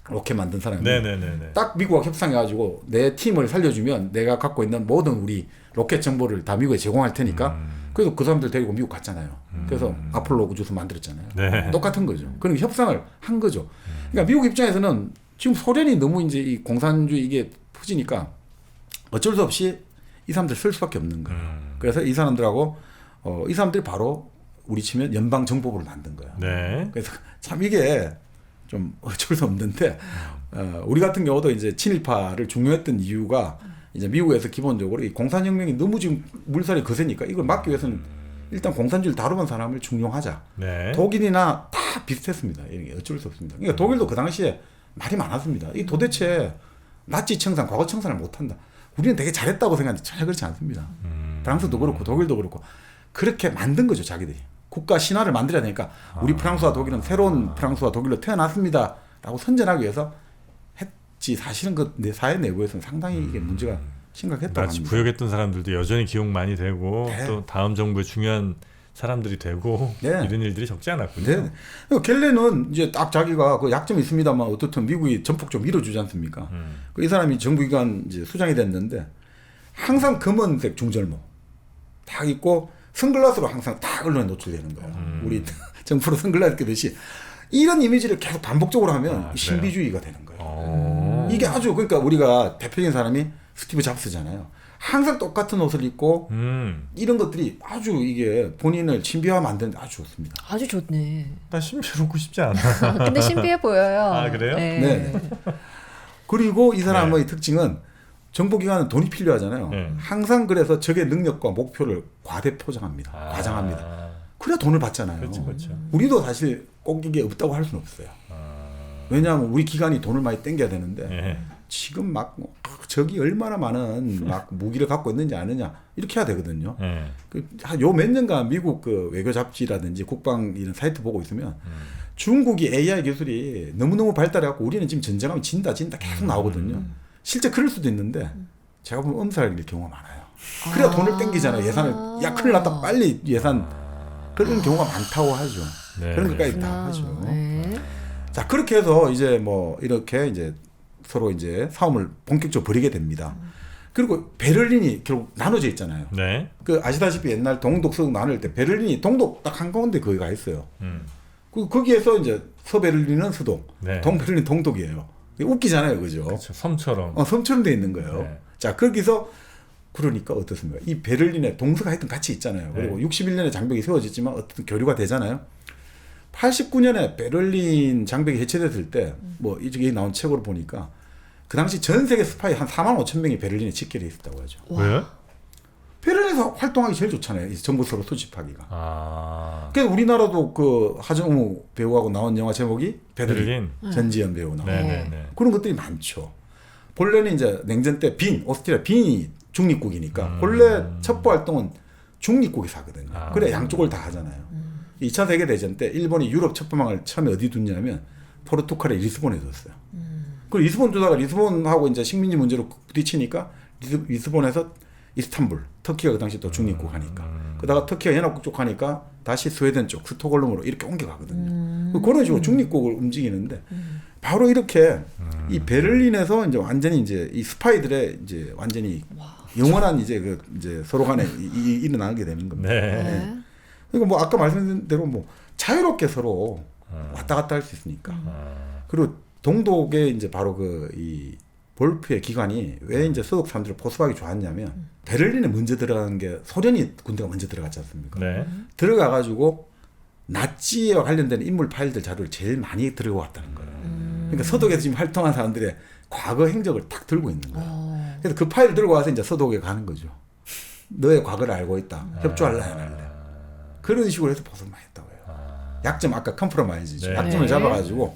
로켓 만든 사람이. 네네네. 딱 미국과 협상해가지고 내 팀을 살려주면 내가 갖고 있는 모든 우리 로켓 정보를 다 미국에 제공할 테니까 그래서 그 사람들 데리고 미국 갔잖아요. 그래서 아폴로 우주선 만들었잖아요. 네. 똑같은 거죠. 그러니까 협상을 한 거죠. 그러니까 미국 입장에서는 지금 소련이 너무 이제 이 공산주의 이게 퍼지니까 어쩔 수 없이 이 사람들 쓸 수밖에 없는 거예요. 그래서 이 사람들하고 이 사람들이 바로 우리 치면 연방정보부를 만든 거예요. 네. 그래서 참 이게 좀 어쩔 수 없는데 우리 같은 경우도 이제 친일파를 중요했던 이유가 이제 미국에서 기본적으로 이 공산혁명이 너무 지금 물살이 거세니까 이걸 막기 위해서는 일단 공산주의를 다루는 사람을 중용하자. 네. 독일이나 다 비슷했습니다. 이게 어쩔 수 없습니다. 그러니까 독일도 그 당시에 말이 많았습니다. 이 도대체 나치 청산, 과거 청산을 못한다. 우리는 되게 잘했다고 생각하는데 전혀 그렇지 않습니다. 프랑스도 그렇고 독일도 그렇고 그렇게 만든 거죠, 자기들이. 국가 신화를 만들어야 되니까 우리 프랑스와 독일은 새로운 프랑스와 독일로 태어났습니다 라고 선전하기 위해서 했지. 사실은 그 내 사회 내부에서는 상당히 이게 문제가 심각했다고 나치 합니다. 부역했던 사람들도 여전히 기억 많이 되고 네. 또 다음 정부의 중요한 사람들이 되고 네. 이런 일들이 적지 않았군요. 네. 켈레는 이제 딱 자기가 그 약점이 있습니다만 어떻든 미국이 전폭적으로 밀어주지 않습니까? 이 사람이 정부기관 이제 수장이 됐는데 항상 검은색 중절모 딱 있고 선글라스로 항상 딱 언론에 노출되는 거예요. 우리 정프로 선글라스 끼듯이 이런 이미지를 계속 반복적으로 하면 신비주의가 되는 거예요. 이게 아주 그러니까 우리가 대표적인 사람이 스티브 잡스잖아요. 항상 똑같은 옷을 입고 이런 것들이 아주 이게 본인을 신비화 만드는데 아주 좋습니다. 아주 좋네. 나 신비롭고 싶지 않아. 근데 신비해 보여요. 아, 그래요? 네. 그리고 이 사람의 특징은 정보기관은 돈이 필요하잖아요. 항상 그래서 적의 능력과 목표를 과대 포장합니다. 과장합니다. 그래야 돈을 받잖아요. 그렇죠. 우리도 사실 꼭 이게 없다고 할 수는 없어요. 왜냐하면 우리 기관이 돈을 많이 땡겨야 되는데 예. 지금 막 적이 얼마나 많은 막 무기를 갖고 있는지 아느냐 이렇게 해야 되거든요. 요 몇 년간 미국 그 외교 잡지라든지 국방 이런 사이트 보고 있으면 중국이 AI 기술이 너무너무 발달해갖고 우리는 지금 전쟁하면 진다 계속 나오거든요. 실제 그럴 수도 있는데 제가 보면 엄살일 경우가 많아요. 그래야 돈을 땡기잖아요. 예산을 야 큰일 났다 빨리 예산 그런 경우가 많다고 하죠. 네, 그런 것까지 다 하죠. 네. 자 그렇게 해서 이제 뭐 이렇게 이제 서로 이제 싸움을 본격적으로 벌이게 됩니다. 그리고 베를린이 결국 나눠져 있잖아요. 네. 그 아시다시피 옛날 동독 서독 나눌 때 베를린이 동독 딱 한가운데 거기가 있어요. 거기에서 이제 서베를린은 서독, 네. 동베를린 동독이에요. 웃기잖아요, 그죠? 그렇죠. 섬처럼. 섬처럼 돼 있는 거예요. 네. 자 거기서 그러니까 어떻습니까? 이 베를린에 동서가 하여튼 같이 있잖아요. 그리고 61년에 장벽이 세워졌지만 어떤 교류가 되잖아요. 89년에 베를린 장벽이 해체됐을 때 뭐 이쪽에 나온 책으로 보니까 그 당시 전 세계 스파이 한 4만 5천 명이 베를린에 집결해 있었다고 하죠. 왜? 베를린에서 활동하기 제일 좋잖아요. 정보 서로 수집하기가. 그러니까 우리나라도 그 하정우 배우하고 나온 영화 제목이 베를린. 전지현 배우 나온. 그런 것들이 많죠. 본래는 이제 냉전 때 오스트리아 빈이 중립국이니까 본래 첩보 활동은 중립국에서 하거든요. 그래 양쪽을 다 하잖아요. 2차 세계대전 때 일본이 유럽 첩보망을 처음에 어디 뒀냐면 포르투갈의 리스본에 뒀어요. 그 리스본 두다가 리스본하고 이제 식민지 문제로 부딪히니까 리스본에서 이스탄불, 터키가 그 당시 또 중립국 하니까 그러다가 터키가 연합국 쪽 하니까 다시 스웨덴 쪽 스톡홀름으로 이렇게 옮겨가거든요. 그런 식으로 중립국을 움직이는데 바로 이렇게 이 베를린에서 이제 완전히 이제 이 스파이들의 이제 완전히 영원한 이제 이제 서로 간에 일어나게 되는 겁니다. 네. 그러니까 뭐 아까 말씀드린 대로 뭐 자유롭게 서로 왔다 갔다 할 수 있으니까. 그리고 동독에 이제 바로 이 볼프의 기관이 왜 이제 서독 사람들을 포섭하기 좋았냐면 베를린에 먼저 들어간 게 소련이 군대가 먼저 들어갔지 않습니까? 네. 들어가가지고 나치와 관련된 인물 파일들 자료를 제일 많이 들고 왔다는 거예요. 그러니까 서독에서 지금 활동한 사람들의 과거 행적을 딱 들고 있는 거예요. 그래서 그 파일을 들고 와서 이제 서독에 가는 거죠. 너의 과거를 알고 있다. 협조할래 안 할래. 그런 식으로 해서 포섭 많이 했다고 해요. 약점 아까 컴프로마이즈죠. 네. 약점을 잡아가지고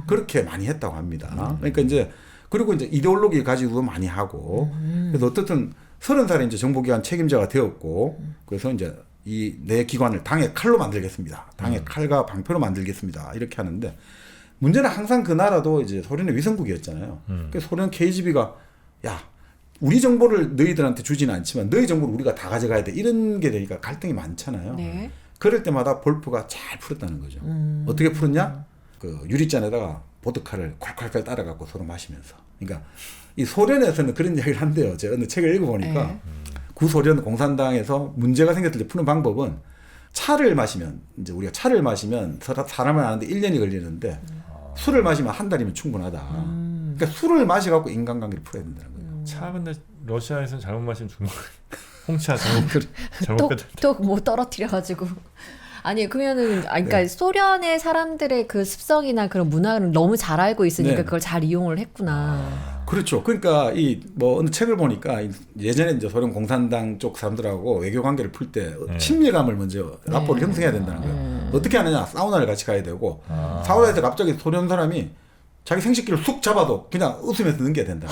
그렇게 많이 했다고 합니다. 그러니까 이제 그리고 이제 이데올로기 가지고도 많이 하고 그래서 어떻든 30살에 이제 정보기관 책임자가 되었고 그래서 이제 이 내 기관을 당의 칼로 만들겠습니다. 당의 칼과 방패로 만들겠습니다. 이렇게 하는데 문제는 항상 그 나라도 이제 소련의 위성국이었잖아요. 그래서 소련 KGB가 야 우리 정보를 너희들한테 주지는 않지만 너희 정보를 우리가 다 가져가야 돼. 이런 게 되니까 갈등이 많잖아요. 네. 그럴 때마다 볼프가 잘 풀었다는 거죠. 어떻게 풀었냐? 그 유리잔에다가 보드카를 콸콸콸 따라갖고 서로 마시면서. 그러니까 이 소련에서는 그런 이야기를 한대요. 제가 어느 책을 읽어보니까 구소련 공산당에서 문제가 생겼을 때 푸는 방법은 차를 마시면 이제 우리가 차를 마시면 사람을 아는데 1년이 걸리는데 술을 마시면 한 달이면 충분하다. 그러니까 술을 마셔갖고 인간관계를 풀어야 된다는 거예요. 차 근데 러시아에서는 잘못 마시면 죽는 거예요. 홍차 잘못 또 뭐 떨어뜨려가지고. 아니 그러면은 그러니까 네. 소련의 사람들의 그 습성이나 그런 문화를 너무 잘 알고 있으니까 네. 그걸 잘 이용을 했구나. 그렇죠. 그러니까 이 뭐 어느 책을 보니까 예전에 이제 소련 공산당 쪽 사람들하고 외교 관계를 풀 때 친밀감을 먼저 라포를 형성해야 된다는 거예요. 어떻게 하느냐? 사우나를 같이 가야 되고 사우나에서 갑자기 소련 사람이 자기 생식기를 쑥 잡아도 그냥 웃으면서 넘겨야 된다.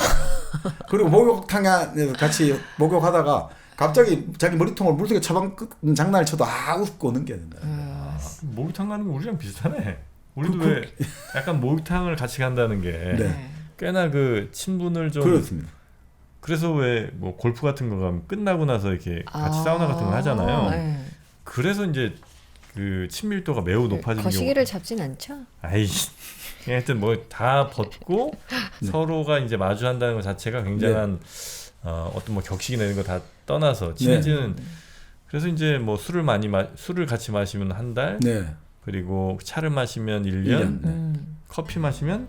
그리고 목욕탕에서 같이 목욕하다가 갑자기 자기 머리통을 물속에 처박는 장난을 쳐도 웃고 넘겨야 된다. 목욕탕 가는 거 우리랑 비슷하네. 우리도 왜 약간 목욕탕을 같이 간다는 게 네. 꽤나 그 친분을 좀 그렇습니다. 그래서 왜 뭐 골프 같은 거 가면 끝나고 나서 이렇게 같이 사우나 같은 거 하잖아요. 네. 그래서 이제 그 친밀도가 매우 높아지는 거시기를 잡진 않죠. 아이 하여튼 뭐 다 벗고 서로가 이제 마주한다는 것 자체가 굉장한 어떤 뭐 격식이나 이런 거 다 떠나서 친해지는 그래서 이제 뭐 술을 같이 마시면 한 달 네. 그리고 차를 마시면 1년 커피 마시면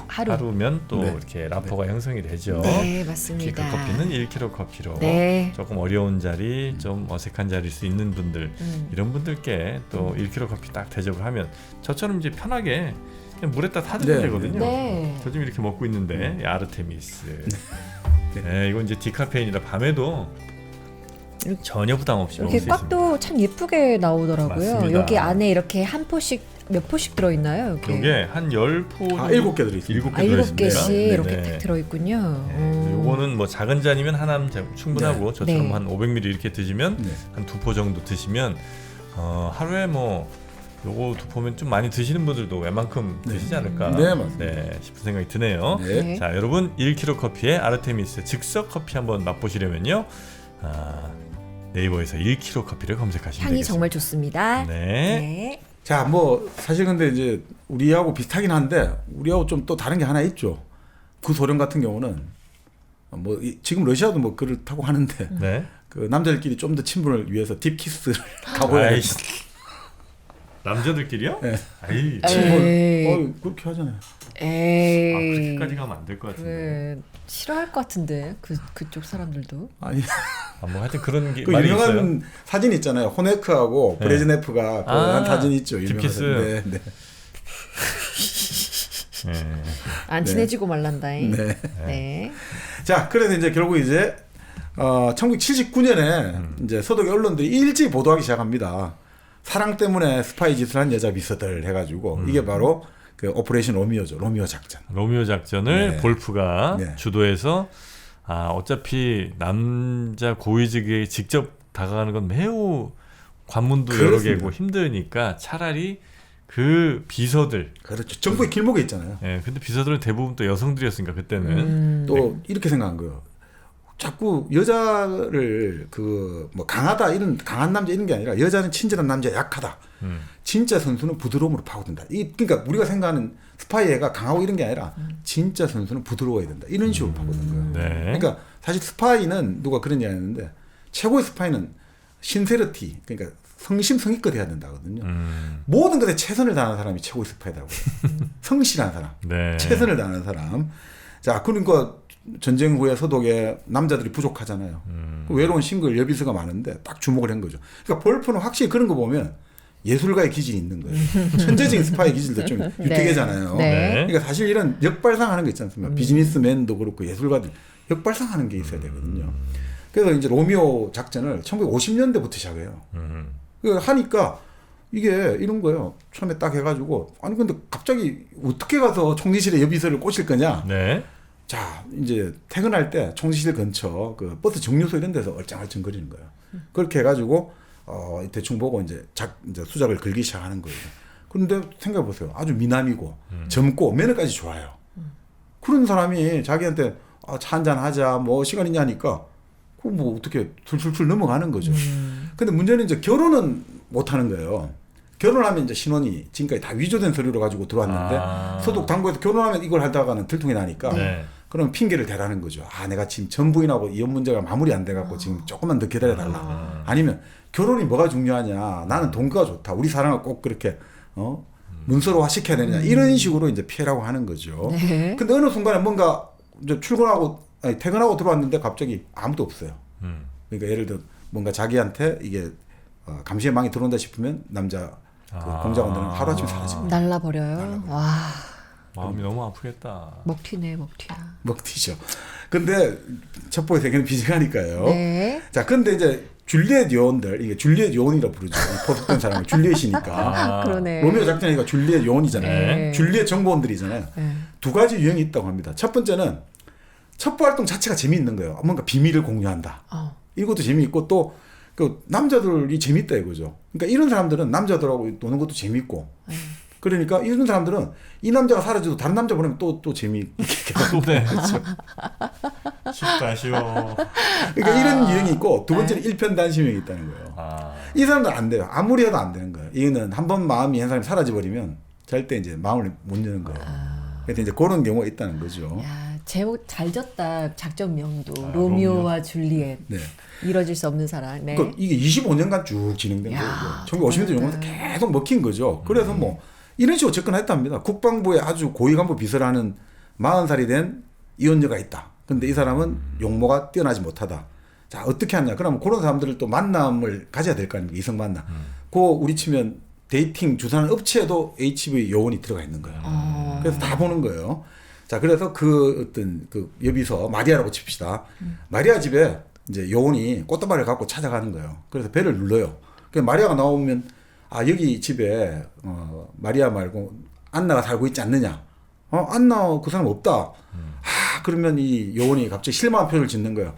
하루면 또 네. 이렇게 라포가 형성이 되죠. 네, 맞습니다. 키크 커피는 1kg 커피로 네. 조금 어려운 자리, 좀 어색한 자리일 수 있는 분들 이런 분들께 또 1kg 커피 딱 대접을 하면 저처럼 이제 편하게 그냥 물에다 타드리면 네. 되거든요. 네. 저 지금 이렇게 먹고 있는데 아르테미스. 네, 이건 이제 디카페인이라 밤에도 전혀 부담 없이 먹을 이렇게 수 있습니다. 꽉도 참 예쁘게 나오더라고요. 맞습니다. 여기 안에 이렇게 한 포씩 몇 포씩 들어 있나요? 여기. 이게 한 10포 7개 들어있습니다. 7개 7개씩 네네. 이렇게 딱 들어 있군요. 네, 요거는 뭐 작은 잔이면 하나면 충분하고 저처럼 네. 한 500ml 이렇게 드시면 네. 한 2포 정도 드시면 하루에 뭐 요거 2포면 좀 많이 드시는 분들도 웬만큼 드시지 않을까 네, 맞습니다. 싶은 생각이 드네요. 네. 네. 자, 여러분 1kg 커피의 아르테미스 즉석 커피 한번 맛보시려면요. 네이버에서 1kg 커피를 검색하시면 향이 되겠습니다. 정말 좋습니다. 네. 자, 뭐 사실 근데 이제 우리하고 비슷하긴 한데 우리하고 좀 또 다른 게 하나 있죠. 구소련 같은 경우는 뭐 지금 러시아도 뭐 그렇다고 하는데 네. 그 남자들끼리 좀 더 친분을 위해서 딥키스를 가고야 아이, 남자들끼리요? 네. 아이, 에이. 그렇게 하잖아요. 에이. 그렇게까지 가면 안 될 것 같은데. 그래, 싫어할 것 같은데 그쪽 사람들도. 아니 뭐 하여튼 그런 게 그 말이 유명한 있어요. 사진 있잖아요. 호네크하고 네. 브레즈네프가 한 사진 있죠. 유명한 딥키스. 사진. 네, 네. 안 친해지고 말란다잉. 네. 네. 자, 그래서 이제 결국 이제 1979년에 이제 서독의 언론들이 일찍 보도하기 시작합니다. 사랑 때문에 스파이 짓을 한 여자 비서들 해가지고 이게 바로 그 오퍼레이션 로미오죠. 로미오 작전. 로미오 작전을 네. 볼프가 네. 주도해서 어차피 남자 고위직에 직접 다가가는 건 매우 관문도 여러 그렇습니다. 개고 힘드니까 차라리 그 비서들 그렇죠. 정부의 길목에 있잖아요. 근데 비서들은 대부분 또 여성들이었으니까 그때는 또 이렇게 생각한 거예요. 자꾸 여자를 그 뭐 강하다 이런 강한 남자 이런 게 아니라 여자는 친절한 남자 약하다. 진짜 선수는 부드러움으로 파고든다. 그러니까 우리가 생각하는 스파이가 강하고 이런 게 아니라 진짜 선수는 부드러워야 된다. 이런 식으로 파고든 거예요. 네. 그러니까 사실 스파이는 누가 그런 얘기 했는데 최고의 스파이는 신세리티 그러니까 성심성의껏 해야 된다거든요. 모든 것에 최선을 다하는 사람이 최고의 스파이라고. 성실한 사람, 네. 최선을 다하는 사람. 자, 그러니까 전쟁 후에 서독에 남자들이 부족하잖아요. 외로운 싱글 여비스가 많은데 딱 주목을 한 거죠. 그러니까 볼프는 확실히 그런 거 보면 예술가의 기질이 있는 거예요. 천재적인 스파이 기질도 좀 유태계잖아요. 네. 네. 그러니까 사실 이런 역발상하는 거 있지 않습니까? 비즈니스맨도 그렇고 예술가들 역발상하는 게 있어야 되거든요. 그래서 이제 로미오 작전을 1950년대부터 시작해요. 하니까 이게 이런 거예요. 처음에 딱 해가지고 아니 근데 갑자기 어떻게 가서 총리실에 여비서를 꼬실 거냐? 네. 자 이제 퇴근할 때 총리실 근처 그 버스 정류소 이런 데서 얼짱얼짱 거리는 거예요. 그렇게 해가지고 대충 보고 이제 수작을 걸기 시작하는 거예요. 그런데 생각해 보세요. 아주 미남이고 젊고 매너까지 좋아요. 그런 사람이 자기한테 차 한잔 하자 뭐 시간 있냐 하니까 그 뭐 어떻게 술술술 넘어가는 거죠. 근데 문제는 이제 결혼은 못 하는 거예요. 결혼하면 이제 신혼이 지금까지 다 위조된 서류로 가지고 들어왔는데 서독 당국에서 결혼하면 이걸 하다가는 들통이 나니까 네. 그럼 핑계를 대라는 거죠. 내가 지금 전 부인하고 이혼 문제가 마무리 안 돼갖고 지금 조금만 더 기다려달라. 아니면 결혼이 뭐가 중요하냐. 나는 동거가 좋다. 우리 사랑을 꼭 그렇게 문서로화 시켜야 되느냐 이런 식으로 이제 피해라고 하는 거죠. 네. 근데 어느 순간에 뭔가 이제 퇴근하고 들어왔는데 갑자기 아무도 없어요. 그러니까 예를 들어 뭔가 자기한테 이게 감시의 망이 들어온다 싶으면 남자 그 공작원들은 하루아침에 사라집니다. 날라버려요. 와. 마음이 너무 아프겠다. 먹튀네, 먹튀야. 먹튀죠. 근데 첩보의 세계는 비정하니까요. 네. 자, 근데 이제 줄리엣 요원들, 이게 줄리엣 요원이라고 부르죠. 포섭된 사람은 줄리엣이니까. 그러네. 로미오 작전이니까 줄리엣 요원이잖아요. 네. 줄리엣 정보원들이잖아요. 네. 두 가지 유형이 있다고 합니다. 첫 번째는 첩보 활동 자체가 재미있는 거예요. 뭔가 비밀을 공유한다. 이것도 재미있고 또 그 남자들이 재밌다 이거죠. 그러니까 이런 사람들은 남자들하고 노는 것도 재밌고. 그러니까 이런 사람들은 이 남자가 사라져도 다른 남자 보내면 또 재미있게. 네. 쉽다 쉬워. 그러니까 이런 유형이 있고 두 번째는 일편단심형이 있다는 거예요. 이 사람들은 안 돼요. 아무리 해도 안 되는 거예요. 이거는 한 번 마음이 한 사람이 사라져버리면 절대 이제 마음을 못 여는 거예요. 그래서 이제 그런 경우가 있다는 거죠. 야, 제목 잘 졌다. 작전명도 로미오와 줄리엣. 네. 이뤄질 수 없는 사랑. 네. 그러니까 이게 25년간 쭉 진행된 거예요. 1950년대 용어도 계속 먹힌 거죠. 그래서 뭐 이런 식으로 접근했답니다. 국방부에 아주 고위 간부 비서를 하는 40살이 된 이혼녀가 있다. 근데 이 사람은 용모가 뛰어나지 못하다. 자, 어떻게 하냐. 그러면 그런 사람들을 또 만남을 가져야 될 거 아닙니까? 이성 만남. 그 우리 치면 데이팅 주선하는 업체에도 HV 요원이 들어가 있는 거예요. 그래서 다 보는 거예요. 자, 그래서 그 어떤 그 여비서 마리아라고 칩시다. 마리아 집에 이제 요원이 꽃다발을 갖고 찾아가는 거예요. 그래서 배를 눌러요. 그래서 마리아가 나오면 여기 집에 마리아 말고 안나가 살고 있지 않느냐. 안나 그 사람 없다. 그러면 이 요원이 갑자기 실망한 표정을 짓는 거예요.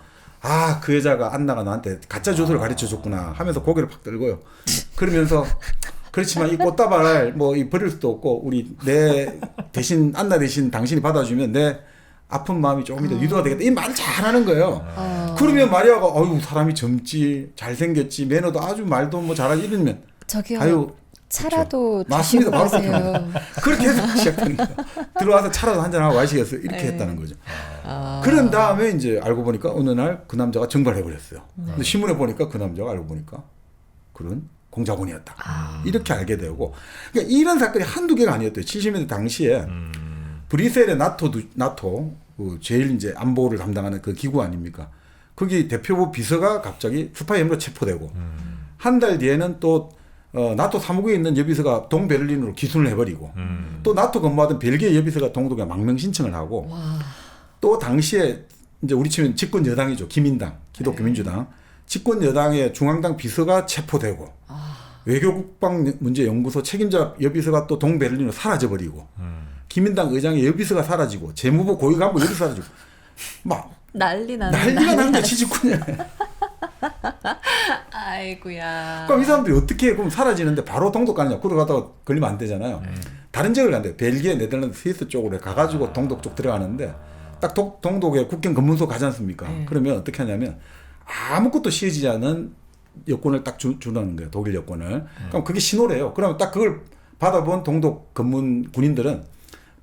그 여자가 안나가 나한테 가짜 주소를 가르쳐 줬구나 하면서 고개를 팍 들고요. 그러면서 그렇지만 이 꽃다발 버릴 수도 없고 우리 내 대신 안나 대신 당신이 받아주면 내 아픈 마음이 조금 더 위로가 되겠다. 이 말을 잘하는 거예요. 그러면 마리아가 사람이 젊지 잘생겼지 매너도 아주 말도 잘하지 이러면 저기요. 차라도 맞습니다. 바로 마세요. 그렇게 해서 시작하는 거예요. 들어와서 차라도 한잔하고 마시겠어요. 이렇게 했다는 거죠. 그런 다음에 이제 알고 보니까 어느 날 그 남자가 증발해버렸어요. 근데 신문에 보니까 그 남자가 알고 보니까 그런 공작원이었다. 이렇게 알게 되고. 그러니까 이런 사건이 한두 개가 아니었대요. 70년대 당시에 브뤼셀의 나토 제일 이제 안보를 담당하는 그 기구 아닙니까? 거기 대표부 비서가 갑자기 스파이 혐의로 체포되고 한 달 뒤에는 또 나토 사무국에 있는 여비서가 동베를린으로 기순을 해버리고 또 나토 근무하던 벨기에 여비서가 동독에 망명 신청을 하고 또 당시에 이제 우리 치면 집권 여당이죠. 기민당, 기독교민주당 집권 여당의 중앙당 비서가 체포되고 외교국방문제연구소 책임자 여비서가 또 동베를린으로 사라져버리고 기민당 의장의 여비서가 사라지고 재무부 고위 간부 여비서 사라지고 막 난리가 나는 거야. 79년에. 아이고야. 그럼 이 사람들이 어떻게 그럼 사라지는데 바로 동독 가느냐? 그러다가 걸리면 안 되잖아요. 다른 지역을 간대요. 벨기에, 네덜란드, 스위스 쪽으로 가가지고 동독 쪽 들어가는데 딱 동독에 국경 검문소 가지 않습니까? 그러면 어떻게 하냐면 아무것도 씌어지지 않은 여권을 딱 주는 거예요. 독일 여권을. 그럼 그게 신호래요. 그러면 딱 그걸 받아본 동독 검문 군인들은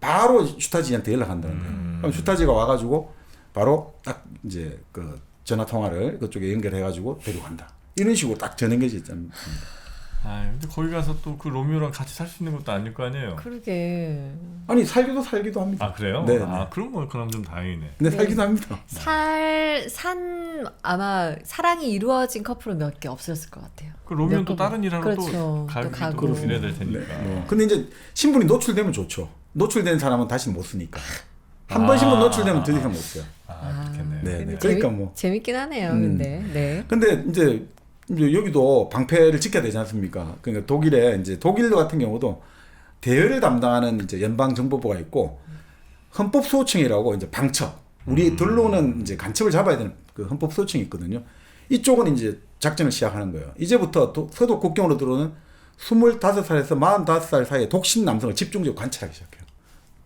바로 슈타지한테 연락한다는 거예요. 그럼 슈타지가 와가지고 바로 딱 이제 그 전화 통화를 그쪽에 연결해가지고 데려간다. 이런 식으로 딱 전행겨져 있잖아요. 근데 거기 가서 또 그 로미오랑 같이 살 수 있는 것도 아닐 거 아니에요. 그러게. 아니 살기도 합니다. 그래요? 네. 그럼 그럼 좀 다행이네. 네, 살기도 합니다. 아마 사랑이 이루어진 커플은 몇 개 없었을 것 같아요. 그 로미오는 또 다른 일하러 그렇죠. 또 가고 이래야 될 테니까. 네. 근데 이제 신분이 노출되면 좋죠. 노출된 사람은 다시 못 쓰니까. 한 번 신분 노출되면 더 이상 못 써요. 그렇겠네. 네. 그러니까 재밌긴 하네요. 근데. 네. 근데 이제 여기도 방패를 지켜야 되지 않습니까? 그러니까 독일 같은 경우도 대여를 담당하는 이제 연방정보부가 있고 헌법수호청이라고 이제 방첩. 우리 들로는 이제 간첩을 잡아야 되는 그 헌법수호청이 있거든요. 이쪽은 이제 작전을 시작하는 거예요. 이제부터 서독 국경으로 들어오는 25살에서 45살 사이의 독신 남성을 집중적으로 관찰하기 시작해요.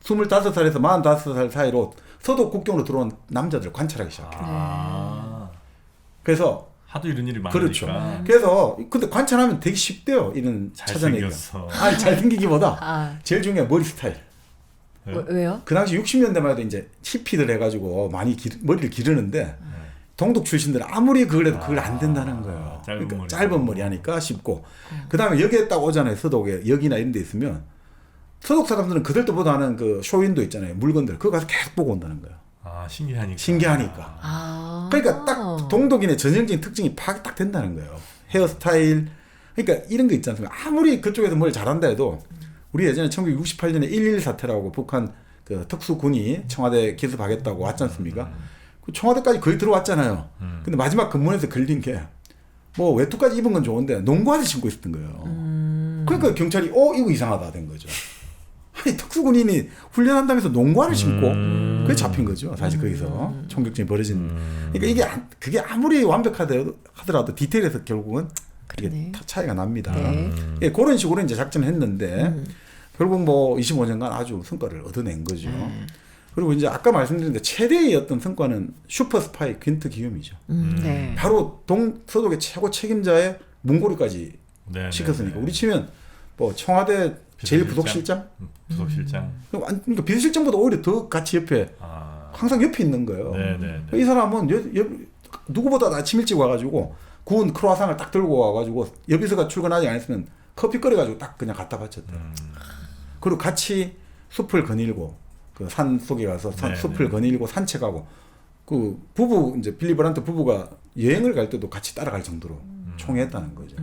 25살에서 45살 사이로 서독 국경으로 들어온 남자들을 관찰하기 시작해요. 그래서 하도 이런 일이 많으니까. 그렇죠. 그래서 근데 관찰하면 되게 쉽대요. 이런 찾아내기가. 잘생기기보다 제일 중요한 머리 스타일. 왜요? 그 당시 60년대만 해도 이제 히피들 해가지고 많이 머리를 기르는데 동독 출신들은 아무리 그걸 해도 그걸 안 된다는 거예요. 짧은 머리. 짧은 머리 하니까 쉽고. 그 다음에 여기에 딱 오잖아요. 서독에 여기나 이런 데 있으면 서독 사람들은 그들도 보다는 그 쇼윈도 있잖아요. 물건들 그거 가서 계속 보고 온다는 거예요. 아, 신기하니까. 신기하니까. 그러니까 딱 동독인의 전형적인 특징이 파악이 딱 된다는 거예요. 헤어스타일. 그러니까 이런 거 있지 않습니까? 아무리 그쪽에서 뭘 잘한다 해도 우리 예전에 1968년에 1.11 사태라고 북한 그 특수군이 청와대 기습하겠다고 왔지 않습니까? 그 청와대까지 거의 들어왔잖아요. 근데 마지막 근무에서 걸린 게 뭐 외투까지 입은 건 좋은데 농구화를 신고 있었던 거예요. 그러니까 경찰이 이거 이상하다 된 거죠. 아니 특수군인이 훈련한다면서 농구화를 신고 그게 잡힌 거죠. 사실 거기서 총격전이 벌어진. 그러니까 그게 아무리 완벽하더라도 디테일에서 결국은 이게 차이가 납니다. 네. 그런 식으로 이제 작전을 했는데 결국 뭐 25년간 아주 성과를 얻어낸 거죠. 그리고 이제 아까 말씀드린 데 최대의 어떤 성과는 슈퍼 스파이 퀸트 기욤이죠. 네. 바로 동서독의 최고 책임자의 문고리까지 네, 시켰으니까 네, 네. 우리 치면 뭐 청와대 제일 부속실장? 부속실장. 그러니까 비서실장보다 오히려 더 같이 옆에 항상 옆에 있는 거예요. 네, 네, 네. 이 사람은 누구보다 아침 일찍 와가지고 구운 크로아상을 딱 들고 와가지고 여비서가 출근하지 않았으면 커피 끓여가지고 딱 그냥 갖다 바쳤다. 그리고 같이 숲을 거닐고 그 산 속에 가서 숲을 거닐고 산책하고 그 부부 이제 빌리 브란트 부부가 여행을 갈 때도 같이 따라갈 정도로 총애했다는 거죠.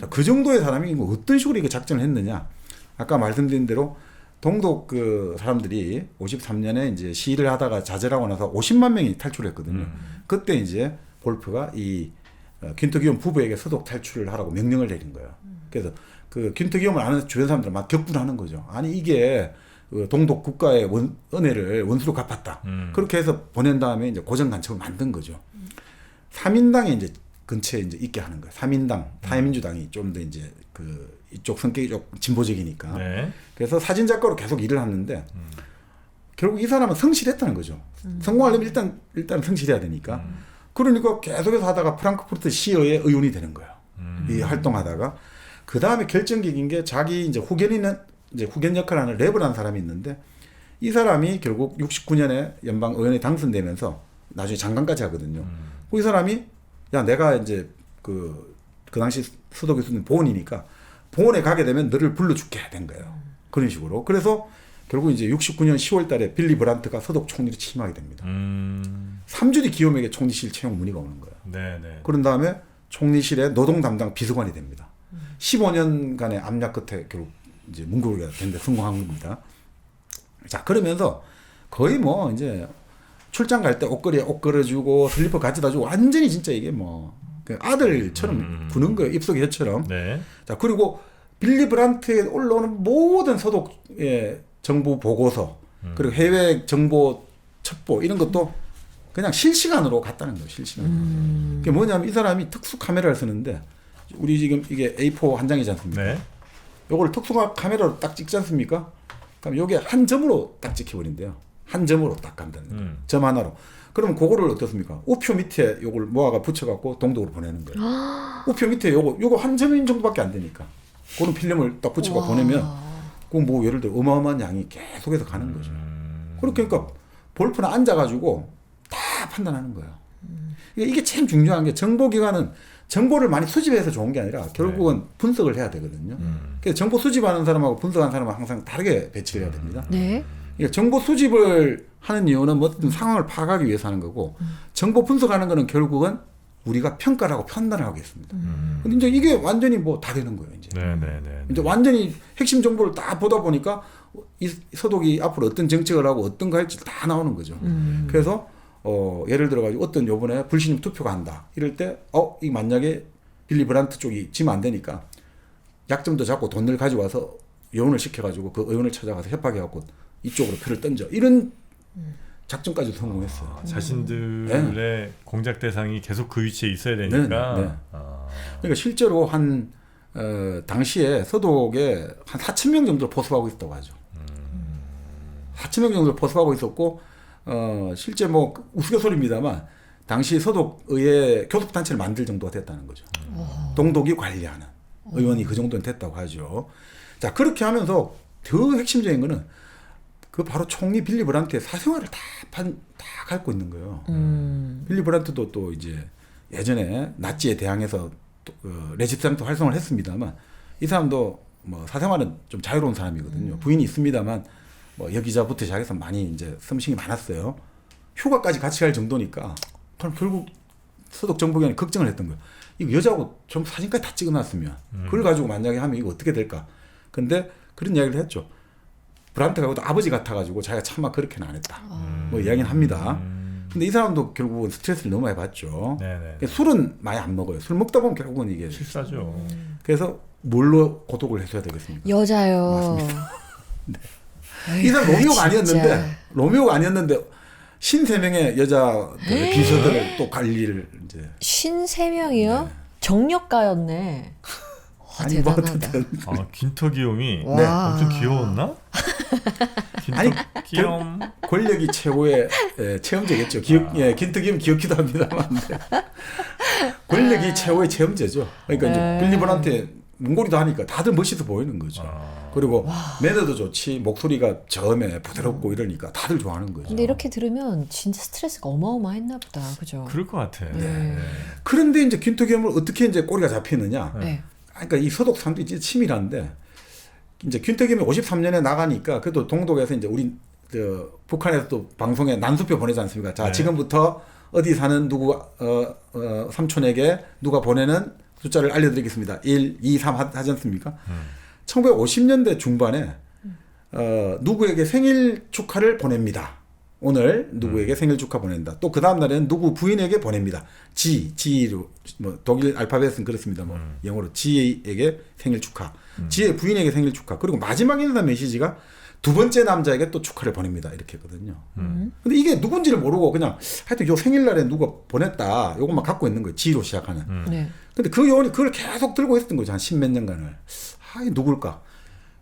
자, 그 정도의 사람이 뭐 어떤 식으로 이거 작전을 했느냐? 아까 말씀드린 대로 동독 그 사람들이 53년에 이제 시위를 하다가 자절하고 나서 50만 명이 탈출했거든요. 그때 이제 볼프가 이 퀸트 기욤 부부에게 서독 탈출을 하라고 명령을 내린 거예요. 그래서 그 퀸트 기욤을 아는 주변 사람들은 막 격분하는 거죠. 아니 이게 그 동독 국가의 은혜를 원수로 갚았다. 그렇게 해서 보낸 다음에 이제 고정간첩을 만든 거죠. 3인당에 이제 근처에 이제 있게 하는 거예요. 3인당, 타이민주당이 좀 더 이제 그 이쪽 성격이 좀 진보적이니까. 네. 그래서 사진작가로 계속 일을 하는데 결국 이 사람은 성실했다는 거죠. 성공하려면 일단 성실해야 되니까. 그러니까 계속해서 하다가 프랑크푸르트 시의회 의원이 되는 거예요. 이 활동하다가 그 다음에 결정적인 게 자기 이제 후견 역할을 하는 랩이라는 사람이 있는데 이 사람이 결국 69년에 연방 의원에 당선되면서 나중에 장관까지 하거든요. 이 사람이 야 내가 이제 그 당시 수도 교수님 보훈이니까 보훈에 가게 되면 너를 불러줄게 된 거예요. 그런 식으로. 그래서 결국 이제 69년 10월 달에 빌리 브란트가 서독 총리로 취임하게 됩니다. 3주 뒤 기욤에게 총리실 채용 문의가 오는 거예요. 네네. 그런 다음에 총리실의 노동 담당 비서관이 됩니다. 15년간의 압력 끝에 결국 이제 문고리가 되는데 성공한 겁니다. 자, 그러면서 거의 뭐 이제 출장 갈 때 옷걸이에 옷 걸어주고 슬리퍼 가져다 주고 완전히 진짜 이게 뭐 아들처럼 구는 거예요. 입속의 혀처럼. 네. 자, 그리고 빌리 브란트에 올라오는 모든 서독의 정부 보고서 그리고 해외 정보 첩보 이런 것도 그냥 실시간으로 갔다는 거예요. 실시간으로. 그게 뭐냐면 이 사람이 특수 카메라를 쓰는데 우리 지금 이게 A4 한 장이지 않습니까? 네. 요걸 특수 카메라로 딱 찍지 않습니까? 그럼 요게 한 점으로 딱 찍혀버린대요. 한 점으로 딱 간다는 거예요. 점 하나로. 그러면 그거를 어떻습니까? 우표 밑에 요걸 모아가 붙여갖고 동독으로 보내는 거예요. 우표 밑에 요거 한 점인 정도밖에 안 되니까. 그런 필름을 딱 붙여가 보내면 그건 뭐 예를 들어 어마어마한 양이 계속해서 가는 거죠. 그러니까 볼프는 앉아가지고 다 판단하는 거예요. 이게 참 중요한 게 정보기관은 정보를 많이 수집해서 좋은 게 아니라 결국은 분석을 해야 되거든요. 그래서 정보 수집하는 사람하고 분석하는 사람은 항상 다르게 배치를 해야 됩니다. 네. 그러니까 정보 수집을 하는 이유는 어떤 상황을 파악하기 위해서 하는 거고 정보 분석하는 거는 결국은 우리가 평가를 하고 판단을 하고 있습니다. 근데 이제 이게 완전히 뭐 다 되는 거예요, 이제. 네네네. 이제 완전히 핵심 정보를 다 보다 보니까 이 서독이 앞으로 어떤 정책을 하고 어떤 거 할지 다 나오는 거죠. 그래서 예를 들어가지고 어떤 요번에 불신임 투표가 한다. 이럴 때, 이 만약에 빌리 브란트 쪽이 지면 안 되니까 약점도 잡고 돈을 가져와서 의원을 시켜가지고 그 의원을 찾아가서 협박해갖고 이쪽으로 표를 던져. 이런 작전까지 성공했어요. 자신들의 네. 공작 대상이 계속 그 위치에 있어야 되니까. 네. 그러니까 실제로 당시에 서독에 한 4,000명 정도를 포섭하고 있었다고 하죠. 4,000명 정도를 포섭하고 있었고, 실제 뭐 우스갯소리입니다만 당시 서독의회 교섭단체를 만들 정도가 됐다는 거죠. 동독이 관리하는 의원이 그 정도는 됐다고 하죠. 자, 그렇게 하면서 더 핵심적인 거는 그 바로 총리 빌리 브란트의 사생활을 다 갖고 있는 거예요. 빌리 브란트도 또 이제 예전에 나치에 대항해서 레지스탕트 활성을 했습니다만 이 사람도 뭐 사생활은 좀 자유로운 사람이거든요. 부인이 있습니다만 뭐 여기자부터 시작해서 많이 이제 썸씽이 많았어요. 휴가까지 같이 갈 정도니까 결국 서독 정보기관이 걱정을 했던 거예요. 이거 여자하고 좀 사진까지 다 찍어놨으면 그걸 가지고 만약에 하면 이거 어떻게 될까? 근데 그런 이야기를 했죠. 브란트가 아버지 같아가지고 자기가 차마 그렇게는 안 했다. 뭐 이야기는 합니다. 근데 이 사람도 결국은 스트레스를 너무 많이 받죠. 술은 많이 안 먹어요. 술 먹다 보면 결국은 이게 실사죠. 그래서 뭘로 고독을 해소해야 되겠습니까? 여자요. 네. 이 사람 로미오가 아니었는데 53명의 여자 비서들을 또 관리를 이제 53명이요? 네. 정력가였네. 아니 뭐 대단하다. 어쨌든 긴터기용이 네. 엄청 귀여웠나? 긴터기용 권력이 최고의 체험제겠죠. 긴터기용 귀엽기도 합니다만 권력이 최고의 체험제죠. 그러니까 이제 빌리버한테 문고리도 하니까 다들 멋있어 보이는 거죠. 그리고 매너도 좋지, 목소리가 저음에 부드럽고 이러니까 다들 좋아하는 거죠. 근데 이렇게 들으면 진짜 스트레스가 어마어마했나 보다. 그죠? 그럴 것 같아. 네. 그런데 이제 긴터기용을 어떻게 이제 꼬리가 잡히느냐? 네. 그러니까 이 서독 사람들이 진짜 치밀한데 이제 긴터기용이 53년에 나가니까 그래도 동독에서 이제 우리 북한에서 또 방송에 난수표 보내지 않습니까? 자, 지금부터 어디 사는 누구 삼촌에게 누가 보내는 숫자를 알려드리겠습니다. 1, 2, 3 하지 않습니까? 1950년대 중반에 누구에게 생일 축하를 보냅니다. 오늘 누구에게 생일 축하 보낸다. 또 그 다음 날에는 누구 부인에게 보냅니다. G로 뭐 독일 알파벳은 그렇습니다. 뭐 영어로 G에게 생일 축하. G의 부인에게 생일 축하. 그리고 마지막에 있는 메시지가 두 번째 남자에게 또 축하를 보냅니다. 이렇게 했거든요. 근데 이게 누군지를 모르고 그냥 하여튼 요 생일날에 누가 보냈다. 요것만 갖고 있는 거예요. G로 시작하는. 네. 근데 그 요원이 그걸 계속 들고 있었던 거죠. 한 십몇 년간을. 이 누굴까?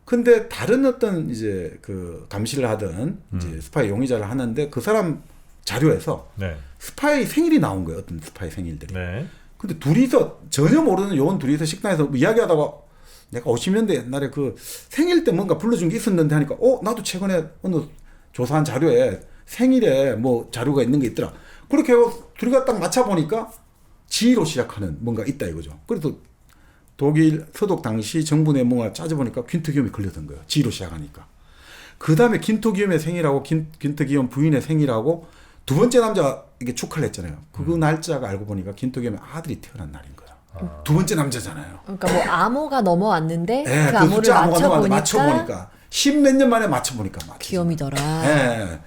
근데 다른 어떤 이제 그 감시를 하던 이제 스파이 용의자를 하는데 그 사람 자료에서 스파이 생일이 나온 거예요. 어떤 스파이 생일들이. 근데 둘이서 전혀 모르는 요원 둘이서 식당에서 뭐 이야기하다가 내가 50년대 옛날에 그 생일 때 뭔가 불러준 게 있었는데 하니까 나도 최근에 어느 조사한 자료에 생일에 뭐 자료가 있는 게 있더라. 그렇게 해서 둘이가 딱 맞춰보니까 G로 시작하는 뭔가 있다 이거죠. 그래서 독일 서독 당시 정부 내용을 짜져보니까 긴터기움이 걸렸던 거예요. G로 시작하니까. 그 다음에 긴터기움의 생일하고 긴터기움 부인의 생일하고 두 번째 남자가 이게 축하를 했잖아요. 그 날짜가 알고 보니까 긴터기움의 아들이 태어난 날인 거예요. 두 번째 남자잖아요. 그러니까 뭐 암호가 넘어왔는데 네, 그 암호를 숫자 맞춰보니까 십몇 년 만에 맞춰보니까 귀염이더라. 네.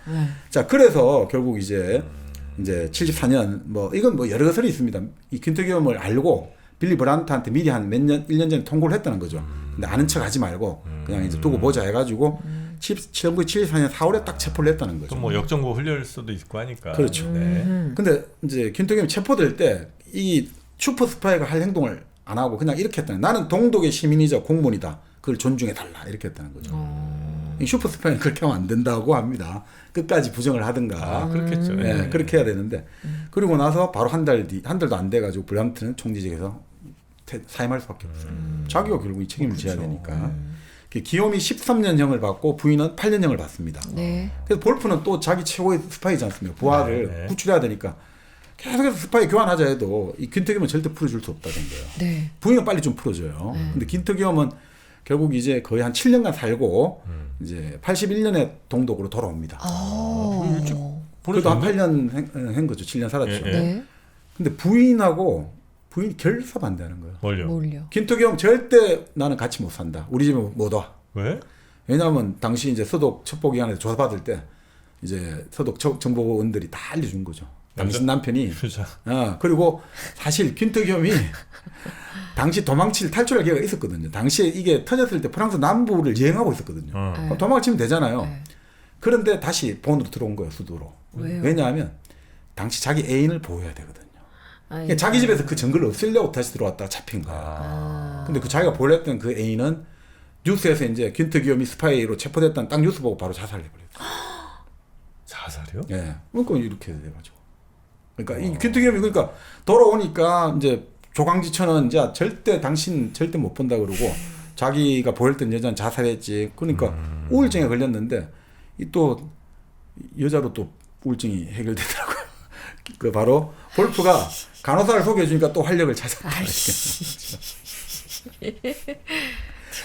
자, 그래서 결국 이제 74년 뭐 이건 뭐 여러 가설이 있습니다. 이 긴터기움을 알고 빌리 브란트한테 미리 한 몇 년, 1년 전에 통보를 했다는 거죠. 근데 아는 척 하지 말고 그냥 이제 두고 보자 해가지고 1974년 4월에 딱 체포를 했다는 거죠. 또 뭐 역정보 흘릴 수도 있고 하니까. 그렇죠. 근데 이제 긴터기움이 체포될 때 이 슈퍼 스파이가 할 행동을 안 하고 그냥 이렇게 했다는 거예요. 나는 동독의 시민이자 공무원이다. 그걸 존중해 달라. 이렇게 했다는 거죠. 이 슈퍼 스파이는 그렇게 하면 안 된다고 합니다. 끝까지 부정을 하든가. 그렇겠죠. 네, 그렇게 해야 되는데. 그리고 나서 바로 한 달도 안 돼가지고 블란트는 총리직에서 사임할 수밖에 없어요. 자기가 결국 이 책임을 져야 되니까. 기욤이 13년형을 받고 부인은 8년형을 받습니다. 네. 그래서 볼프는 또 자기 최고의 스파이지 않습니까? 부하를 구출해야 되니까 계속해서 스파이 교환하자 해도 이 긴터기움은 절대 풀어줄 수 없다는 거예요. 네. 부인은 빨리 좀 풀어줘요. 근데 긴터기움은 결국 이제 거의 한 7년간 살고 이제 81년에 동독으로 돌아옵니다. 그래도 한 8년 한 거죠. 7년 살았죠. 네. 근데 부인이 결사 반대하는 거예요. 뭘요? 긴터기움 절대 나는 같이 못 산다. 우리 집에 못 와. 왜? 왜냐하면 당시 이제 서독 첩보기관에서 조사받을 때 이제 서독 정보원들이 다 알려준 거죠. 당신 남편이. 그렇죠. 그리고 사실 긴터기움이 당시 탈출할 기회가 있었거든요. 당시에 이게 터졌을 때 프랑스 남부를 여행하고 있었거든요. 그럼 도망치면 되잖아요. 그런데 다시 본으로 들어온 거예요, 수도로. 왜요? 왜냐하면 당시 자기 애인을 보호해야 되거든요. 아이고. 자기 집에서 그 증거를 없애려고 다시 들어왔다가 잡힌 거예요. 근데 그 자기가 보호했던 그 애인은 뉴스에서 이제 긴터기움이 스파이로 체포됐다는 딱 뉴스 보고 바로 자살해버렸어요. 자살이요? 예. 그러니까 이렇게 돼가지고. 그러니까 이 긴터기움이 그러니까 돌아오니까 이제 조강지천은 이제 당신 절대 못 본다 그러고 자기가 보였던 여자는 자살했지. 그러니까 우울증에 걸렸는데 이 또 여자로 또 우울증이 해결되더라고요. 그 바로 볼프가 간호사를 소개해 주니까 또 활력을 찾았다.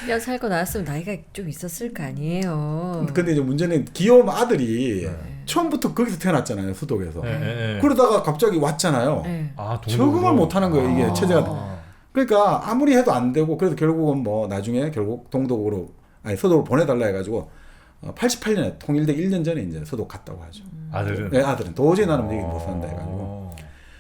10년 살고 나왔으면 나이가 좀 있었을 거 아니에요. 근데 이제 문제는 귀여운 아들이 처음부터 거기서 태어났잖아요. 수독에서. 그러다가 갑자기 왔잖아요. 아, 적응을 못하는 거예요. 이게 체제가. 그러니까 아무리 해도 안 되고 그래서 결국은 뭐 나중에 결국 동독으로 아니 서독으로 보내달라 해가지고 88년에 통일되기 1년 전에 이제 서독 갔다고 하죠. 아들은? 네, 아들은 도저히 나는 여기 못 산다 해가지고.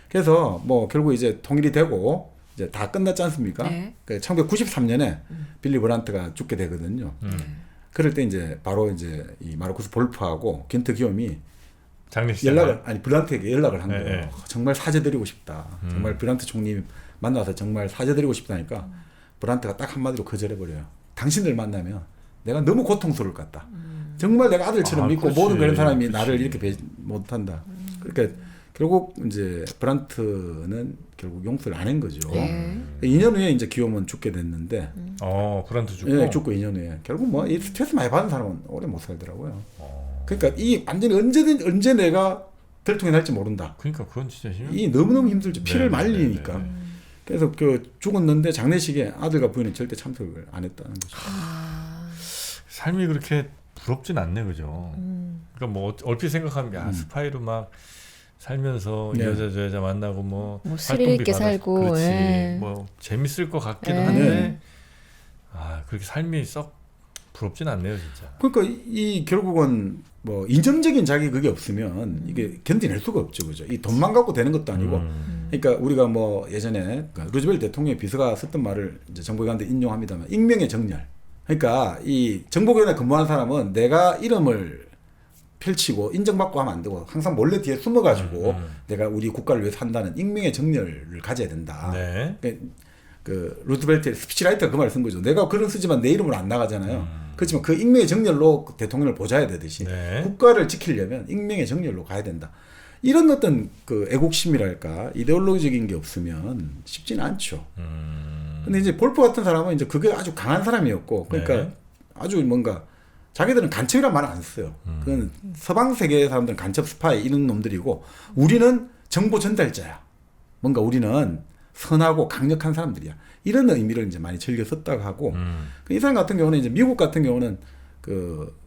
그래서 뭐 결국 이제 통일이 되고 이제 다 끝났지 않습니까? 네. 그 1993년에 빌리 브란트가 죽게 되거든요. 그럴 때 이제 바로 이제 이 마르쿠스 볼프하고 겐트 기욤이 장례식장 브란트에게 연락을 한 거예요. 네. 정말 사죄드리고 싶다. 정말 브란트 총리 만나서 정말 사죄드리고 싶다니까 브란트가 딱 한마디로 거절해버려요. 당신들 만나면 내가 너무 고통스러울 것 같다. 정말 내가 아들처럼 믿고 그렇지. 모든 그런 사람이 그렇지. 나를 이렇게 못한다. 그러니까 결국 이제 브란트는 결국 용서를 안 한 거죠. 2년 후에 이제 기욤은 죽게 됐는데, 브란트 죽고. 예, 죽고 2년 후에 결국 뭐 이 스트레스 많이 받은 사람은 오래 못 살더라고요. 그러니까 이 완전히 언제 내가 들통이 날지 모른다. 그러니까 그건 진짜 힘. 이 너무너무 힘들죠. 피를 네, 말리니까. 네, 네. 그래서 그 죽었는데 장례식에 아들과 부인은 절대 참석을 안 했다는 거죠. 삶이 그렇게 부럽진 않네, 그죠? 그러니까 뭐 얼핏 생각하면 야 스파이로 막 살면서 이 네. 여자 저 여자 만나고 뭐 스릴 있게 살고, 그렇지. 예. 뭐 재밌을 것 같기도 예. 한데 그렇게 삶이 썩 부럽진 않네요, 진짜. 그러니까 이 결국은 뭐 인정적인 자기 그게 없으면 이게 견디낼 수가 없죠, 그죠? 이 돈만 갖고 되는 것도 아니고. 그러니까 우리가 뭐 예전에 루즈벨트 대통령의 비서가 썼던 말을 이제 정보기관한테 인용합니다만 익명의 정렬. 그러니까 이 정보기관에 근무하는 사람은 내가 이름을 펼치고 인정받고 하면 안 되고 항상 몰래 뒤에 숨어가지고 내가 우리 국가를 위해서 한다는 익명의 정렬을 가져야 된다. 네. 그 루트벨트의 스피치라이터가 그 말을 쓴 거죠. 내가 글은 쓰지만 내 이름으로 안 나가잖아요. 그렇지만 그 익명의 정렬로 그 대통령을 보좌해야 되듯이 네. 국가를 지키려면 익명의 정렬로 가야 된다. 이런 어떤 그 애국심이랄까 이데올로기적인 게 없으면 쉽지는 않죠. 근데 이제 볼프 같은 사람은 이제 그게 아주 강한 사람이었고 그러니까 네. 아주 뭔가 자기들은 간첩이란 말을 안 써요. 그건 서방 세계 사람들은 간첩 스파이 이런 놈들이고 우리는 정보 전달자야. 뭔가 우리는 선하고 강력한 사람들이야. 이런 의미를 이제 많이 즐겨 썼다고 하고 이 사람 같은 경우는 이제 미국 같은 경우는 그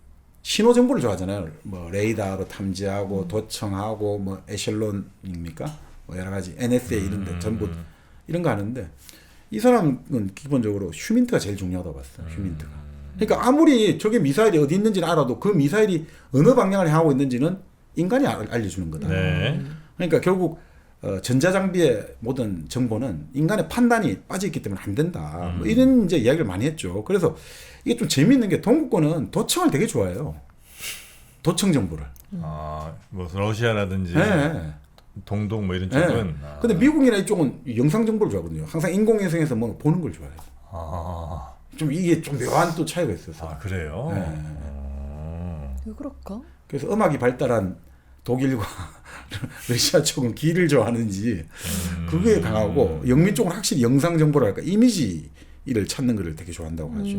신호 정보를 좋아하잖아요. 뭐 레이더로 탐지하고 도청하고 뭐 에셜론입니까? 뭐 여러 가지 NSA 이런 데 전부 이런 거 하는데 이 사람은 기본적으로 휴민트가 제일 중요하다고 봤어요. 휴민트가. 그러니까 아무리 저게 미사일이 어디 있는지는 알아도 그 미사일이 어느 방향을 향하고 있는지는 인간이 알려주는 거다. 네. 그러니까 결국 전자장비의 모든 정보는 인간의 판단이 빠져있기 때문에 안 된다. 뭐 이런 이제 이야기를 많이 했죠. 그래서 이게 좀 재미있는 게 동구권은 도청을 되게 좋아해요. 도청 정보를. 뭐 러시아라든지 네. 동독 뭐 이런 쪽은. 네. 근데 미국이나 이쪽은 영상 정보를 좋아하거든요. 항상 인공위성에서 뭐 보는 걸 좋아해요. 좀 이게 좀 묘한 또 차이가 있어서. 그래요? 네. 왜 그럴까? 그래서 음악이 발달한 독일과 러시아 쪽은 귀를 좋아하는지 그게 강하고 영미 쪽은 확실히 영상 정보랄까 이미지를 찾는 거를 되게 좋아한다고 하죠.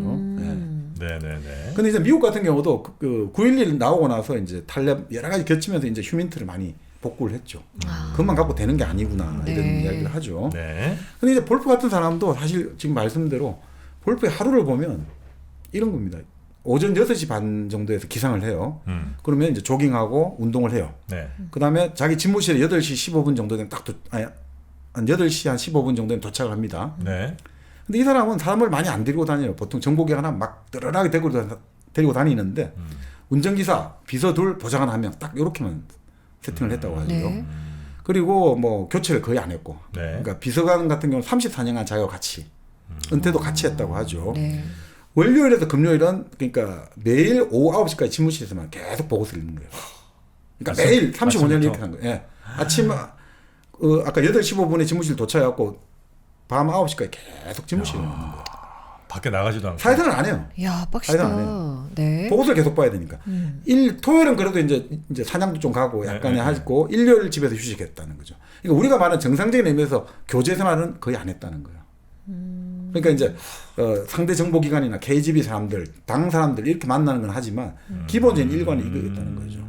네네네. 근데 이제 미국 같은 경우도 그 9.11 나오고 나서 이제 탈렙 여러 가지 겹치면서 이제 휴민트를 많이 복구를 했죠. 그것만 갖고 되는 게 아니구나 이런 이야기를 하죠. 네. 근데 이제 볼프 같은 사람도 사실 지금 말씀대로 볼프의 하루를 보면 이런 겁니다. 오전 6시 반 정도에서 기상을 해요. 그러면 이제 조깅하고 운동을 해요. 네. 그 다음에 자기 집무실에 8시 15분 정도 되면 한 8시 한 15분 정도에 도착을 합니다. 네. 근데 이 사람은 사람을 많이 안 데리고 다녀요. 보통 정보기관 하나 막 뜨르르하게 데리고 다니는데 운전기사, 비서 둘, 보좌관 한 명 딱 이렇게만 세팅을 했다고 하죠. 네. 그리고 뭐 교체를 거의 안 했고 네. 그러니까 비서관 같은 경우는 34년간 자기와 같이 은퇴도 같이 했다고 하죠. 네. 월요일에서 금요일은 그러니까 매일 오후 9시까지 집무실에서만 계속 보고서를 읽는 거예요. 그러니까 매일 35년 이렇게 한 거예요. 예. 아침 아까 8시 15분에 집무실 도착해갖고 밤 9시까지 계속 집무실에 있는 거예요. 밖에 나가지도 않고. 사회생활 안 해요. 야, 사회생활 안 빡시다. 해요. 네. 보고서를 계속 봐야 되니까. 토요일은 그래도 이제 사냥도 좀 가고 약간의 하고 일요일 집에서 휴식했다는 거죠. 그러니까 우리가 말하는 정상적인 의미에서 교제 생활은 거의 안 했다는 거예요. 그러니까 이제 상대 정보기관이나 KGB 사람들, 당 사람들 이렇게 만나는 건 하지만 기본적인 일관이 이거였다는 거죠.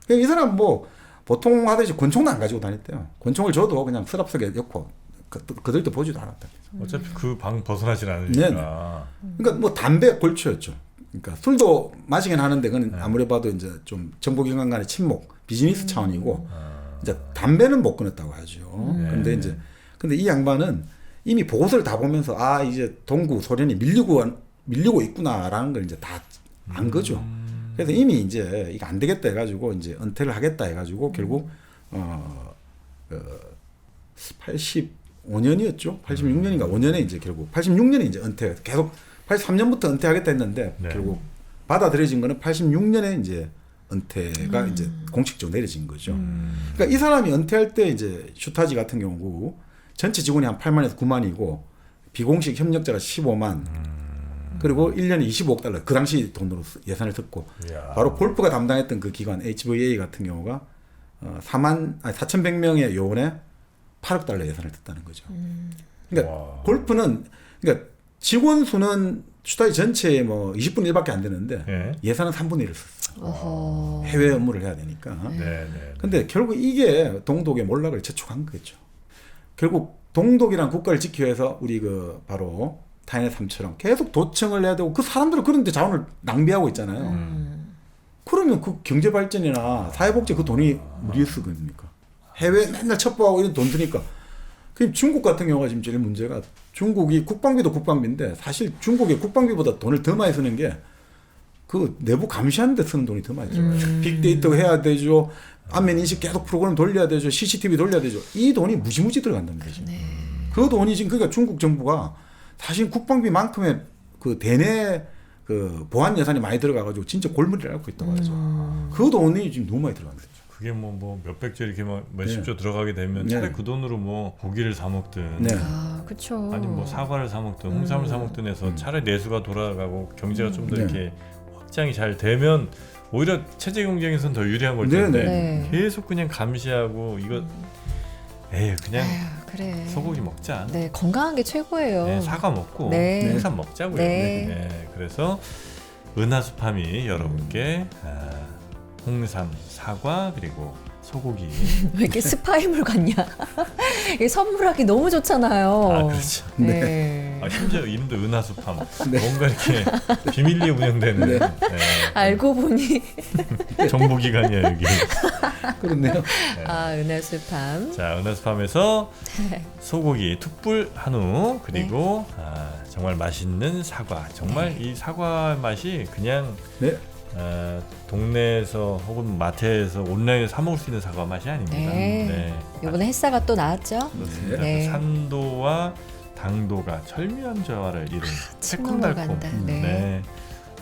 그러니까 이 사람 뭐 보통 하듯이 권총도 안 가지고 다녔대요. 권총을 줘도 그냥 서랍 속에 넣고 그들도 보지도 않았다. 어차피 그 방 벗어나질 않으니까. 그러니까 뭐 담배 골초였죠. 그러니까 술도 마시긴 하는데 그건 아무리 봐도 이제 좀 정보기관 간의 친목, 비즈니스 차원이고 이제 담배는 못 끊었다고 하죠. 근데 이제 근데 이 양반은 이미 보고서를 다 보면서 아 이제 동구 소련이 밀리고 있구나라는 걸 이제 다 안 거죠. 그래서 이미 이제 이거 안 되겠다 해가지고 이제 은퇴를 하겠다 해가지고 결국 85년이었죠. 86년인가 5년에 이제 결국 86년에 이제 은퇴 계속 83년부터 은퇴하겠다 했는데 네. 결국 받아들여진 거는 86년에 이제 은퇴가 이제 공식적으로 내려진 거죠. 그러니까 이 사람이 은퇴할 때 이제 슈타지 같은 경우 전체 직원이 한 8만에서 9만이고 비공식 협력자가 15만 그리고 1년에 25억 달러 그 당시 돈으로 예산을 썼고 이야. 바로 골프가 담당했던 그 기관 HVA 같은 경우가 4,100명의 요원에 8억 달러 예산을 썼다는 거죠. 그러니까 와. 골프는 그러니까 직원 수는 슈타지 전체에 뭐 20분의 1밖에 안 되는데 예. 예산은 3분의 1을 썼어요. 어허. 해외 업무를 해야 되니까. 네. 근데 결국 이게 동독의 몰락을 재촉한 거죠. 결국 동독이란 국가를 지키기 위해서 우리 그 바로 타인의 삶처럼 계속 도청을 해야 되고 그 사람들은 그런데 자원을 낭비하고 있잖아요. 그러면 그 경제 발전이나 사회복지 그 돈이 무리에 쓰겠습니까? 해외 맨날 첩보하고 이런 돈 드니까. 그 중국 같은 경우가 지금 제일 문제가 중국이 국방비도 국방비인데 사실 중국의 국방비보다 돈을 더 많이 쓰는 게 그 내부 감시하는 데 쓰는 돈이 더 많이 들어가요. 빅데이터 해야 되죠. 안면 인식 계속 프로그램 돌려야 되죠. CCTV 돌려야 되죠. 이 돈이 무지무지 들어간다는 거죠. 그 돈이 지금 그러니까 중국 정부가 사실 국방비만큼의 그 대내 그 보안 예산이 많이 들어가가지고 진짜 골머리를 앓고 있다고 하죠. 그 돈이 지금 너무 많이 들어간다. 그게 뭐 몇백조 이렇게 몇십조 네. 들어가게 되면 네. 차라리 그 돈으로 뭐 고기를 사 먹든 네. 아, 그렇죠. 아니 뭐 사과를 사 먹든 홍삼을 사 먹든 해서 차라리 내수가 돌아가고 경제가 좀 더 네. 이렇게 확장이 잘 되면 오히려 체제 경쟁에서는 더 유리한 걸 텐데 네. 계속 그냥 감시하고 이거 에이 그냥 아휴, 그래. 소고기 먹자. 네, 건강한 게 최고예요. 네, 사과 먹고 네. 홍삼 먹자고요. 네. 네, 그래서 은하수팜이 여러분께 홍삼, 사과 그리고 소고기. 왜 이렇게 스파임을 갔냐? 이게 선물하기 너무 좋잖아요. 아 그렇죠. 네. 아, 심지어 이름도 은하수팜. 뭔가 이렇게 비밀리에 운영되는 네. 알고 보니 정보기관이야 여기. 그렇네요. 아, 은하수팜. 자 은하수팜에서 소고기 툭불 한우 그리고 정말 맛있는 사과. 정말 이 사과 맛이 그냥 네. 동네에서 혹은 마트에서 온라인에서 사 먹을 수 있는 사과 맛이 아닙니다. 네. 이번에 햇사가 또 나왔죠? 그렇습니다. 네. 그 산도와 당도가 절묘한 조화를 이룬 침 새콤달콤. 넘어간다. 네. 네.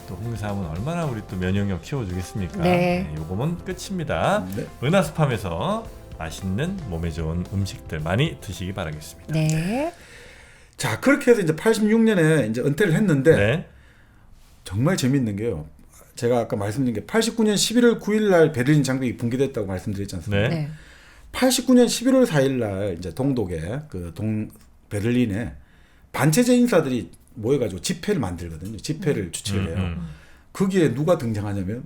또 홍삼은 얼마나 우리 또 면역력 키워주겠습니까? 네. 요거면 끝입니다. 네. 은하수팜에서 맛있는 몸에 좋은 음식들 많이 드시기 바라겠습니다. 네. 자 그렇게 해서 이제 86년에 이제 은퇴를 했는데 네. 정말 재밌는 게요. 제가 아까 말씀드린 게 89년 11월 9일 날 베를린 장벽이 붕괴됐다고 말씀드렸지 않습니까? 네. 네. 89년 11월 4일 날 이제 동독에 그 베를린에 반체제 인사들이 모여가지고 집회를 만들거든요. 집회를 주최를 해요. 거기에 누가 등장하냐면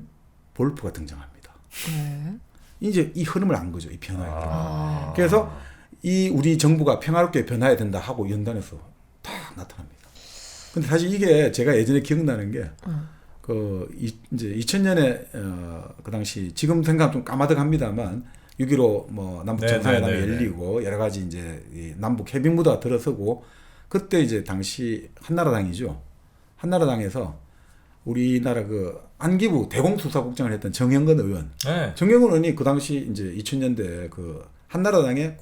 볼프가 등장합니다. 네. 이제 이 흐름을 안 거죠. 이 변화에. 아. 그래서 이 우리 정부가 평화롭게 변화해야 된다 하고 연단에서 딱 나타납니다. 근데 사실 이게 제가 예전에 기억나는 게 이제 2000년에 그 당시 지금 생각하면 좀 까마득합니다만 6.15 뭐 남북 정상회담이 열리고 여러 가지 이제 이 남북 협의 무드가 들어서고 그때 이제 당시 한나라당이죠. 한나라당에서 우리나라 그 안기부 대공수사국장을 했던 정영근 의원. 네. 정영근 의원이 그 당시 이제 2000년대 그 한나라당의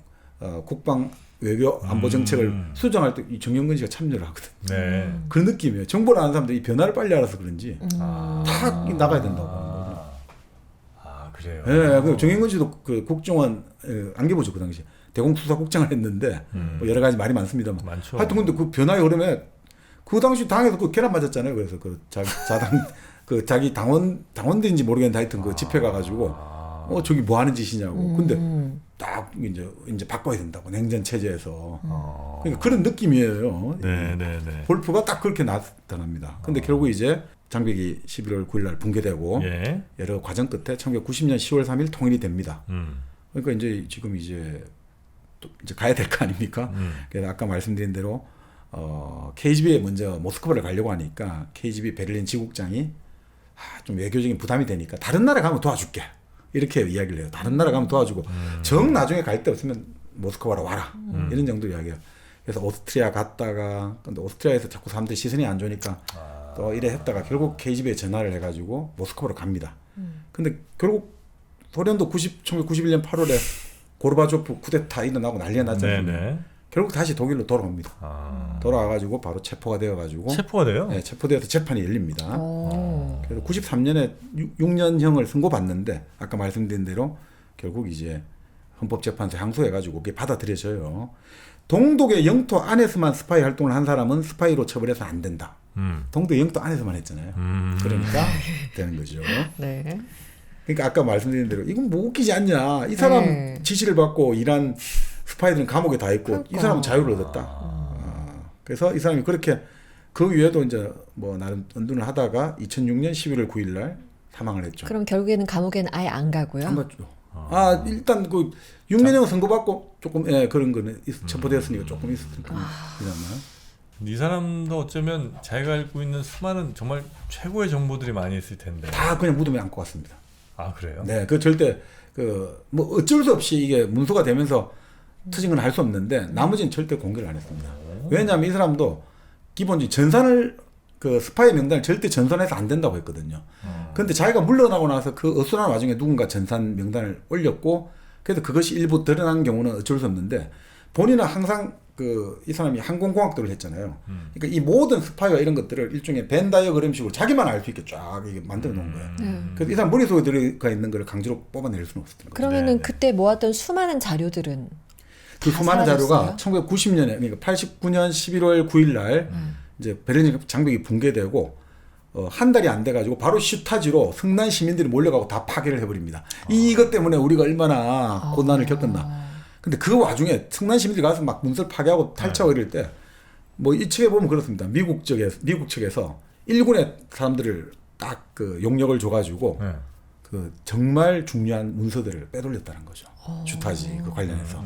국방 외교 안보 정책을 수정할 때 이 정영근 씨가 참여를 하거든. 네. 그 느낌이에요. 정보를 아는 사람들이 이 변화를 빨리 알아서 그런지 다 나가야 된다고. 그래요. 예, 그 정영근 씨도 그 국정원 안기부죠 그 당시 대공수사국장을 했는데 뭐 여러 가지 말이 많습니다만. 많죠. 하여튼 근데 그 변화의 흐름에 그 당시 당에서 그 계란 맞았잖아요. 그래서 그 자당 그 자기 당원들인지 모르겠는데 하여튼 그 집회 가가지고 저기 뭐 하는 짓이냐고. 근데 딱 이제 바꿔야 된다고 냉전 체제에서. 그러니까 그런 느낌이에요. 네. 볼프가 딱 그렇게 나타납니다. 근데 결국 이제 장벽이 11월 9일 날 붕괴되고 예. 여러 과정 끝에 1990년 10월 3일 통일이 됩니다. 그러니까 이제 지금 이제 또 이제 가야 될 거 아닙니까? 그래서 아까 말씀드린 대로 KGB에 먼저 모스크바를 가려고 하니까 KGB 베를린 지국장이 좀 외교적인 부담이 되니까 다른 나라 가면 도와줄게. 이렇게 이야기를 해요. 다른 나라 가면 도와주고 정 나중에 갈 데 없으면 모스크바로 와라. 이런 정도 이야기해요. 그래서 오스트리아 갔다가 근데 오스트리아에서 자꾸 사람들이 시선이 안 좋으니까 또 이래 했다가 결국 KGB에 전화를 해가지고 모스크바로 갑니다. 근데 결국 소련도 1991년 8월에 고르바초프 쿠데타 일어나고 난리가 났잖아요. 결국 다시 독일로 돌아옵니다. 돌아와가지고 바로 체포가 되어가지고 체포가 돼요? 네, 체포되어서 재판이 열립니다. 그래서 93년에 6년형을 선고받는데 아까 말씀드린 대로 결국 이제 헌법재판소 항소해가지고 그게 받아들여져요. 동독의 영토 안에서만 스파이 활동을 한 사람은 스파이로 처벌해서 안 된다. 동독 영토 안에서만 했잖아요. 그러니까 되는 거죠. 네. 그러니까 아까 말씀드린 대로 이건 뭐 웃기지 않냐. 이 사람 네. 지시를 받고 일한 스파이들은 감옥에 다 있고 그러니까. 이 사람은 자유를 얻었다. 그래서 이 사람이 그렇게 그 위에도 이제 뭐 나름 은둔을 하다가 2006년 11월 9일 날 사망을 했죠. 그럼 결국에는 감옥에는 아예 안 가고요? 안 갔죠. 일단 그 6년형 선고받고 조금 그런 거는 체포되었으니까 조금 있었으니까 이 사람도 어쩌면 자기가 알고 있는 수많은 정말 최고의 정보들이 많이 있을 텐데 다 그냥 무덤에 안고 갔습니다. 아 그래요? 네, 그 절대 그 뭐 어쩔 수 없이 이게 문서가 되면서 터진 건 할 수 없는데 나머지는 절대 공개를 안 했습니다. 왜냐하면 이 사람도 기본적으로 전산을 그 스파이 명단을 절대 전산해서 안 된다고 했거든요. 그런데 자기가 물러나고 나서 그 어수선한 와중에 누군가 전산 명단을 올렸고 그래서 그것이 일부 드러난 경우는 어쩔 수 없는데 본인은 항상 그 이 사람이 항공공학도를 했잖아요. 그러니까 이 모든 스파이와 이런 것들을 일종의 벤 다이어그램식으로 자기만 알 수 있게 쫙 이게 만들어 놓은 거예요. 그래서 이 사람 머릿속에 들어가 있는 걸 강제로 뽑아낼 수는 없었던 거예요. 그러면은 네네. 그때 모았던 수많은 자료들은 그 다 수많은 자료가 사라졌어요? 1990년에 그러니까 89년 11월 9일 날 이제 베를린 장벽이 붕괴되고 한 달이 안 돼가지고 바로 슈타지로 성난 시민들이 몰려가고 다 파괴를 해버립니다. 이것 때문에 우리가 얼마나 고난을 겪었나. 근데 그 와중에 성난 시민들이 가서 막 문서를 파괴하고 탈취하고 이럴 때 뭐 이 책에 보면 그렇습니다. 미국 측에서 1군의 사람들을 딱 그 용역을 줘가지고 그 정말 중요한 문서들을 빼돌렸다는 거죠. 슈타지 그 관련해서.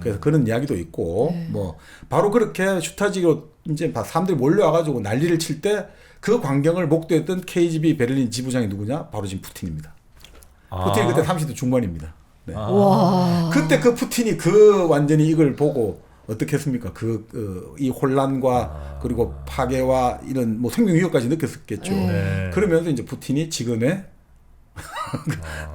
그래서 그런 이야기도 있고 뭐 바로 그렇게 슈타지로 이제 사람들이 몰려와가지고 난리를 칠 때 그 광경을 목도했던 KGB 베를린 지부장이 누구냐? 바로 지금 푸틴입니다. 푸틴이 그때 30대 중반입니다. 네. 와. 그때 그 푸틴이 그 완전히 이걸 보고 어떻게 했습니까? 이 혼란과 그리고 파괴와 이런 뭐 생명 위협까지 느꼈었겠죠. 네. 그러면서 이제 푸틴이 지금의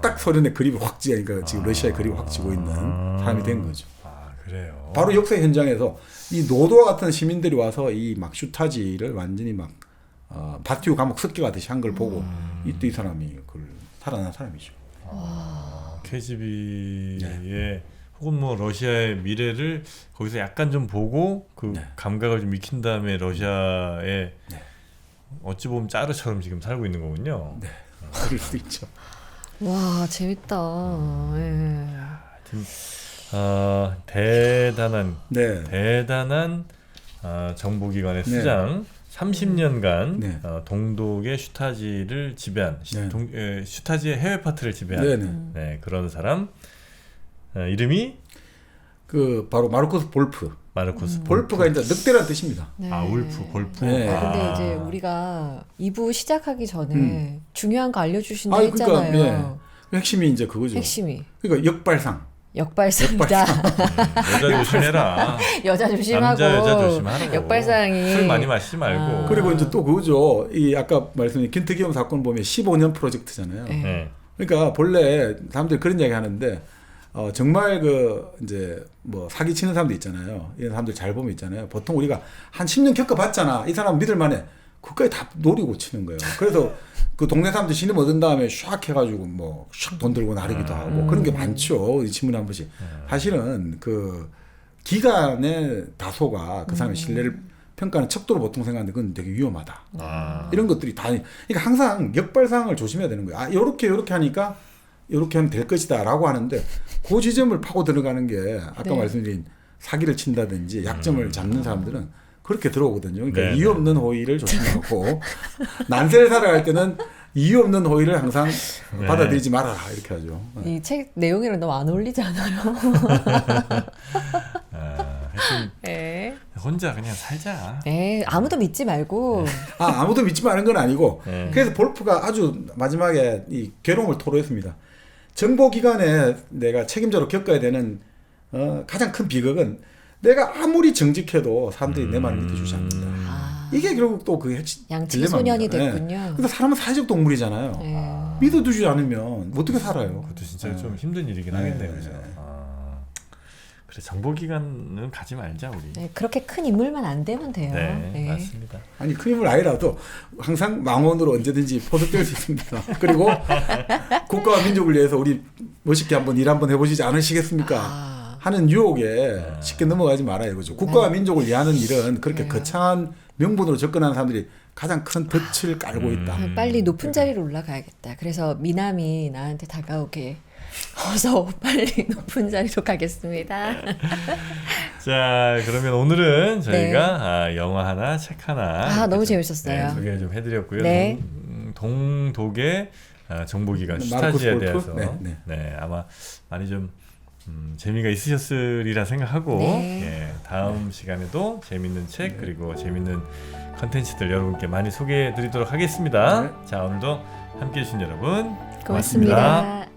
딱 소련의 그림이 확 그러니까 지금 러시아의 그림이 확 지고 있는 사람이 된 거죠. 아 그래요. 바로 역사 현장에서 이 노도와 같은 시민들이 와서 이 막 슈타지를 완전히 막 바티오 감옥 습격하듯이 한 걸 보고 또 이 사람이 그걸 살아난 사람이죠. KGB의 혹은 뭐 러시아의 미래를 거기서 약간 좀 보고 그 감각을 좀 익힌 다음에 러시아에 어찌 보면 짜르처럼 지금 살고 있는 거군요. 네, 그럴 수 있죠. 와 재밌다. 예. 대단한 네. 대단한 정보기관의 수장 30년간 동독의 슈타지를 지배한 슈타지의 해외 파트를 지배한 그런 사람 이름이 그 바로 마르코스 볼프. 볼프가 이제 늑대라는 뜻입니다. 네. 울프 볼프. 네. 근데 이제 우리가 2부 시작하기 전에 중요한 거 알려주신다 했잖아요. 그러니까, 핵심이 이제 그거죠. 핵심이. 그러니까 역발상이다. 여자 조심해라. 여자 조심하고. 남자 여자 조심하라고. 역발상이. 술 많이 마시지 말고. 그리고 이제 또 그거죠. 이 아까 말씀드린 김특기용 사건 보면 15년 프로젝트잖아요. 네. 그러니까 본래 사람들이 그런 이야기 하는데 정말 그 이제 뭐 사기 치는 사람도 있잖아요. 이런 사람들 잘 보면 있잖아요. 보통 우리가 한 10년 겪어봤잖아. 이 사람 믿을만해. 그까지 다 노리고 치는 거예요. 그래서 그 동네 사람들 신임 얻은 다음에 샥 해가지고 뭐 샥 돈 들고 나르기도 하고 그런 게 많죠. 이 신문 한 번씩. 사실은 그 기간의 다소가 그 사람의 신뢰를 평가하는 척도로 보통 생각하는데 그건 되게 위험하다. 이런 것들이 다. 그러니까 항상 역발상을 조심해야 되는 거예요. 요렇게 하니까 이렇게 하면 될 것이다라고 하는데 그 지점을 파고 들어가는 게 아까 말씀드린 사기를 친다든지 약점을 잡는 사람들은 그렇게 들어오거든요. 그러니까 이유 없는 호의를 조심하고 난세를 살아갈 때는 이유 없는 호의를 항상 네. 받아들이지 말아라 이렇게 하죠. 이 책 내용이랑 너무 안 어울리지 않아요? 하여튼 네. 혼자 그냥 살자. 네, 아무도 믿지 말고. 아무도 믿지 마는 건 아니고 네. 그래서 볼프가 아주 마지막에 이 괴로움을 토로했습니다. 정보기관에 내가 책임자로 겪어야 되는 가장 큰 비극은 내가 아무리 정직해도 사람들이 내 말을 믿어주지 않는다. 이게 결국 또 그 핵심 양치 소년이 딜레마입니다. 됐군요. 근데 사람은 사회적 동물이잖아요. 네. 믿어주지 않으면 어떻게 살아요? 그것도 진짜 좀 힘든 일이긴 하겠네요. 그죠? 네. 그래 정보기관은 가지 말자 우리. 네, 그렇게 큰 인물만 안 되면 돼요. 네, 네. 맞습니다. 아니 큰 힘을 아니라도 항상 망원으로 언제든지 포섭될 수 있습니다. 그리고 국가와 민족을 위해서 우리 멋있게 한번 일 한번 해보시지 않으시겠습니까? 하는 유혹에 쉽게 넘어가지 말아요. 그죠? 국가와 민족을 위하는 일은 그렇게 거창한 명분으로 접근하는 사람들이 가장 큰 덫을 깔고 있다. 빨리 높은 자리로 올라가야겠다. 그래서 미남이 나한테 다가오게 어서 빨리 높은 자리로 가겠습니다. 자 그러면 오늘은 저희가 영화 하나, 책 하나 너무 재밌었어요. 소개 좀 해드렸고요. 네. 동독의 정보기관 슈타지에 마르코스 대해서 볼프? 네, 아마 많이 좀 재미가 있으셨으리라 생각하고 네. 다음 시간에도 재밌는 책 그리고 재밌는 컨텐츠들 여러분께 많이 소개해드리도록 하겠습니다. 자 오늘도 함께해 주신 여러분 고맙습니다.